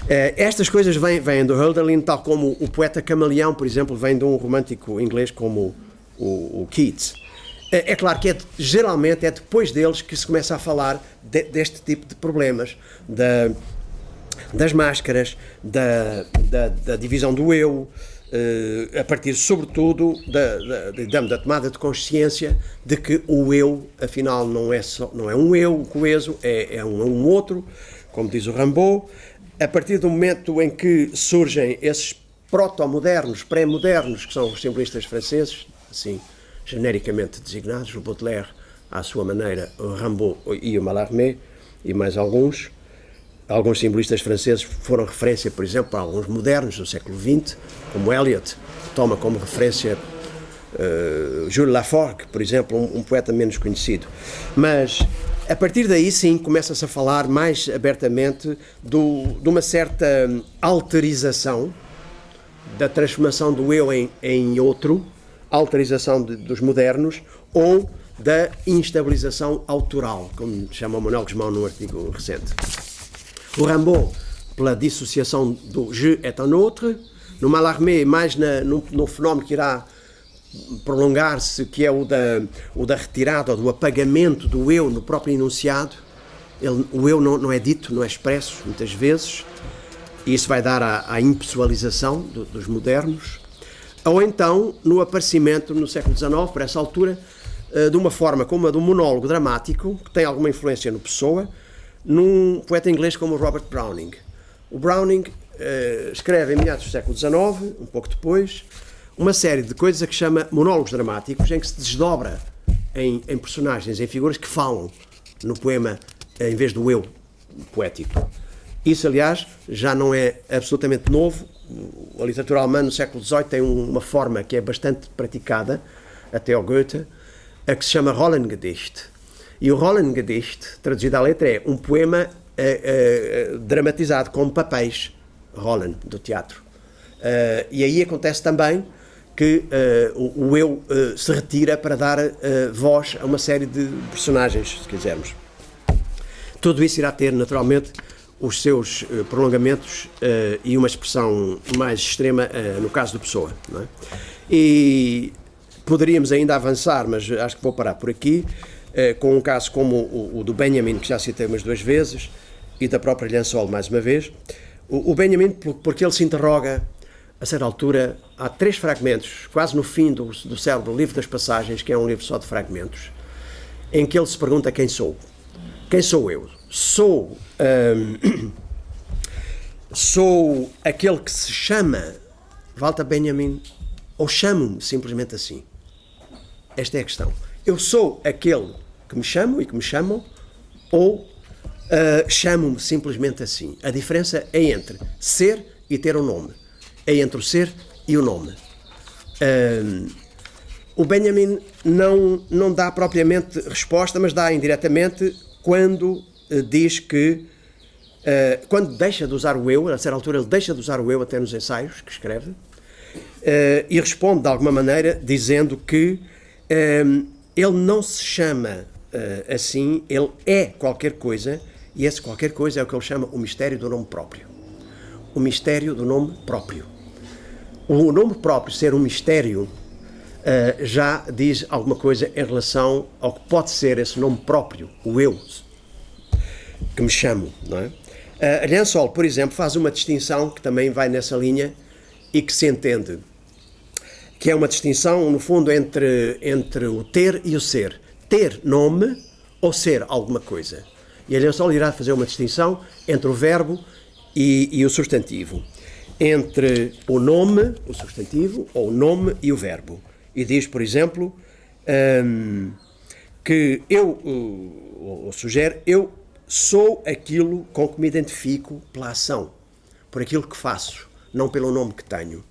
Estas coisas vêm do Hölderlin, tal como o poeta camaleão, por exemplo, vem de um romântico inglês como o Keats. É claro que geralmente é depois deles que se começa a falar deste tipo de problemas, das máscaras, da divisão do eu, a partir sobretudo da tomada de consciência de que o eu, afinal, não é um eu coeso, é um outro, como diz o Rimbaud. A partir do momento em que surgem esses proto-modernos, pré-modernos, que são os simbolistas franceses, assim, genericamente designados, o Baudelaire, à sua maneira, o Rimbaud e o Mallarmé, e mais alguns simbolistas franceses foram referência, por exemplo, para alguns modernos do século XX, como Eliot, que toma como referência Jules Laforgue, por exemplo, um poeta menos conhecido. Mas, a partir daí, sim, começa-se a falar mais abertamente de uma certa alterização, da transformação do eu em outro, alterização dos modernos, ou da instabilização autoral, como chama o Manuel Guzmão num artigo recente. O Rimbaud, pela dissociação do je est un autre, no Mallarmé, mais no fenómeno que irá prolongar-se, que é o da retirada ou do apagamento do eu no próprio enunciado. O eu não é dito, não é expresso, muitas vezes, e isso vai dar à impessoalização dos modernos. Ou então, no aparecimento, no século XIX, por essa altura, de uma forma como a do monólogo dramático, que tem alguma influência no Pessoa, num poeta inglês como o Robert Browning. O Browning escreve em meados do século XIX, um pouco depois, uma série de coisas a que chama monólogos dramáticos, em que se desdobra em personagens, em figuras que falam no poema em vez do eu poético. Isso, aliás, já não é absolutamente novo. A literatura alemã no século XVIII tem uma forma que é bastante praticada, até ao Goethe, a que se chama Rollengedicht. E o Rollengedicht, traduzido à letra, é um poema dramatizado com papéis, Rollen, do teatro. E aí acontece também que o eu se retira para dar voz a uma série de personagens, se quisermos. Tudo isso irá ter, naturalmente, os seus prolongamentos e uma expressão mais extrema no caso do Pessoa. Não é? E poderíamos ainda avançar, mas acho que vou parar por aqui, com um caso como o do Benjamin, que já citei umas 2 vezes, e da própria Lençol, mais uma vez. O Benjamin, porque ele se interroga, a certa altura, há 3 fragmentos, quase no fim do célebre Livro das Passagens, que é um livro só de fragmentos, em que ele se pergunta quem sou. Quem sou eu? Sou aquele que se chama Walter Benjamin ou chamo-me simplesmente assim? Esta é a questão. Eu sou aquele que me chamo e que me chamam ou chamo-me simplesmente assim? A diferença é entre ser e ter um nome. É entre o ser e o nome. O Benjamin não dá propriamente resposta, mas dá indiretamente quando diz que quando deixa de usar o eu, a certa altura ele deixa de usar o eu até nos ensaios que escreve, e responde de alguma maneira dizendo que ele não se chama assim, ele é qualquer coisa, e esse qualquer coisa é o que ele chama o mistério do nome próprio. O mistério do nome próprio. O nome próprio ser um mistério já diz alguma coisa em relação ao que pode ser esse nome próprio, o eu, que me chamo, não é? A Lençol, por exemplo, faz uma distinção que também vai nessa linha e que se entende, que é uma distinção, no fundo, entre o ter e o ser. Ter nome ou ser alguma coisa. E a Lençol irá fazer uma distinção entre o verbo e o substantivo. Entre o nome, o substantivo, ou o nome e o verbo. E diz, por exemplo, que ou sugere, eu sou aquilo com que me identifico pela ação, por aquilo que faço, não pelo nome que tenho.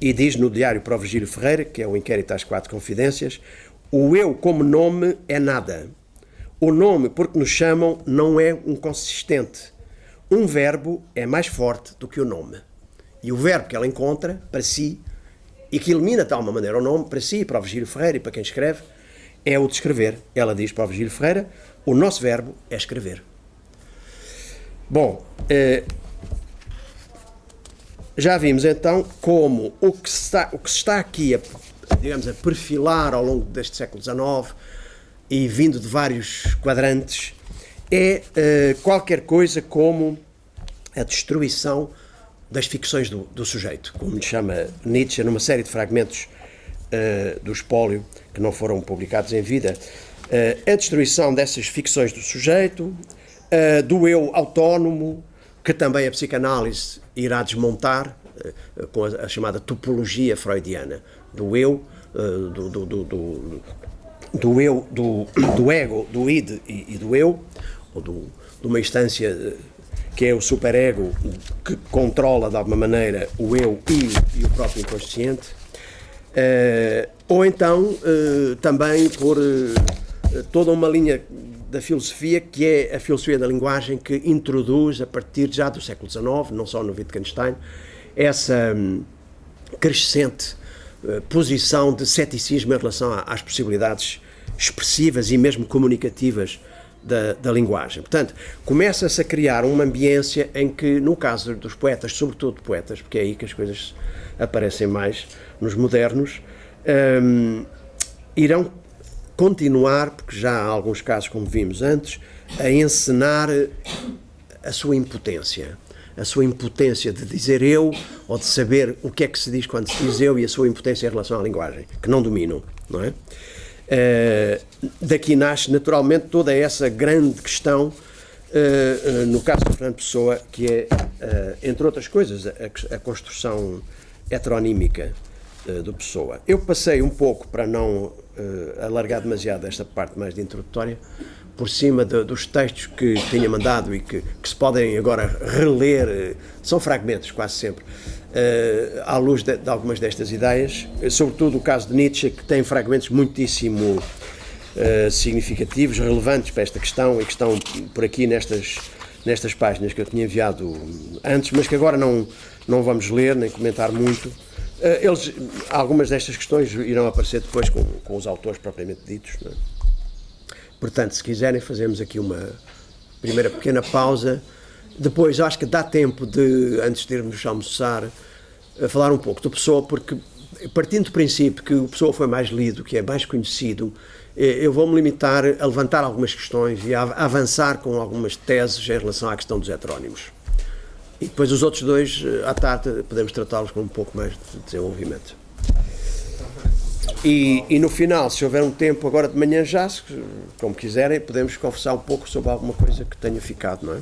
E diz no diário para o Virgílio Ferreira, que é o inquérito às 4 confidências, o eu como nome é nada. O nome, porque nos chamam, não é um consistente. Um verbo é mais forte do que o nome. E o verbo que ela encontra para si, e que elimina de alguma maneira o nome, para si, para o Virgílio Ferreira e para quem escreve, é o de escrever. Ela diz para o Virgílio Ferreira, o nosso verbo é escrever. Bom, já vimos então como o que se está aqui a perfilar ao longo deste século XIX e vindo de vários quadrantes é qualquer coisa como a destruição das ficções do sujeito, como lhe chama Nietzsche numa série de fragmentos do espólio que não foram publicados em vida, a destruição dessas ficções do sujeito, do eu autónomo, que também a psicanálise irá desmontar com a chamada topologia freudiana, do eu, do ego, do id e do eu, ou de uma instância que é o superego que controla de alguma maneira o eu e o próprio inconsciente, ou então também por toda uma linha da filosofia que é a filosofia da linguagem, que introduz a partir já do século XIX, não só no Wittgenstein, essa crescente posição de ceticismo em relação às possibilidades expressivas e mesmo comunicativas da linguagem. Portanto, começa-se a criar uma ambiência em que, no caso dos poetas, sobretudo poetas, porque é aí que as coisas aparecem mais nos modernos, irão continuar, porque já há alguns casos, como vimos antes, a encenar a sua impotência de dizer eu, ou de saber o que é que se diz quando se diz eu, e a sua impotência em relação à linguagem, que não dominam, não é? Daqui nasce naturalmente toda essa grande questão no caso do Fernando Pessoa, que é, entre outras coisas, a construção heteronímica do Pessoa. Eu passei um pouco, para não alargar demasiado esta parte mais de introdutória, por cima dos textos que tinha mandado e que se podem agora reler, são fragmentos quase sempre, à luz de algumas destas ideias, sobretudo o caso de Nietzsche, que tem fragmentos muitíssimo significativos, relevantes para esta questão e que estão por aqui nestas páginas que eu tinha enviado antes, mas que agora não vamos ler nem comentar muito. Algumas destas questões irão aparecer depois com os autores propriamente ditos, não é? Portanto, se quiserem, fazemos aqui uma primeira pequena pausa. Depois, acho que dá tempo de, antes de irmos almoçar, falar um pouco do Pessoa, porque, partindo do princípio que o Pessoa foi mais lido, que é mais conhecido, eu vou-me limitar a levantar algumas questões e a avançar com algumas teses em relação à questão dos heterónimos. E depois os outros dois, à tarde, podemos tratá-los com um pouco mais de desenvolvimento. E no final, se houver um tempo agora de manhã já, como quiserem, podemos conversar um pouco sobre alguma coisa que tenha ficado, não é?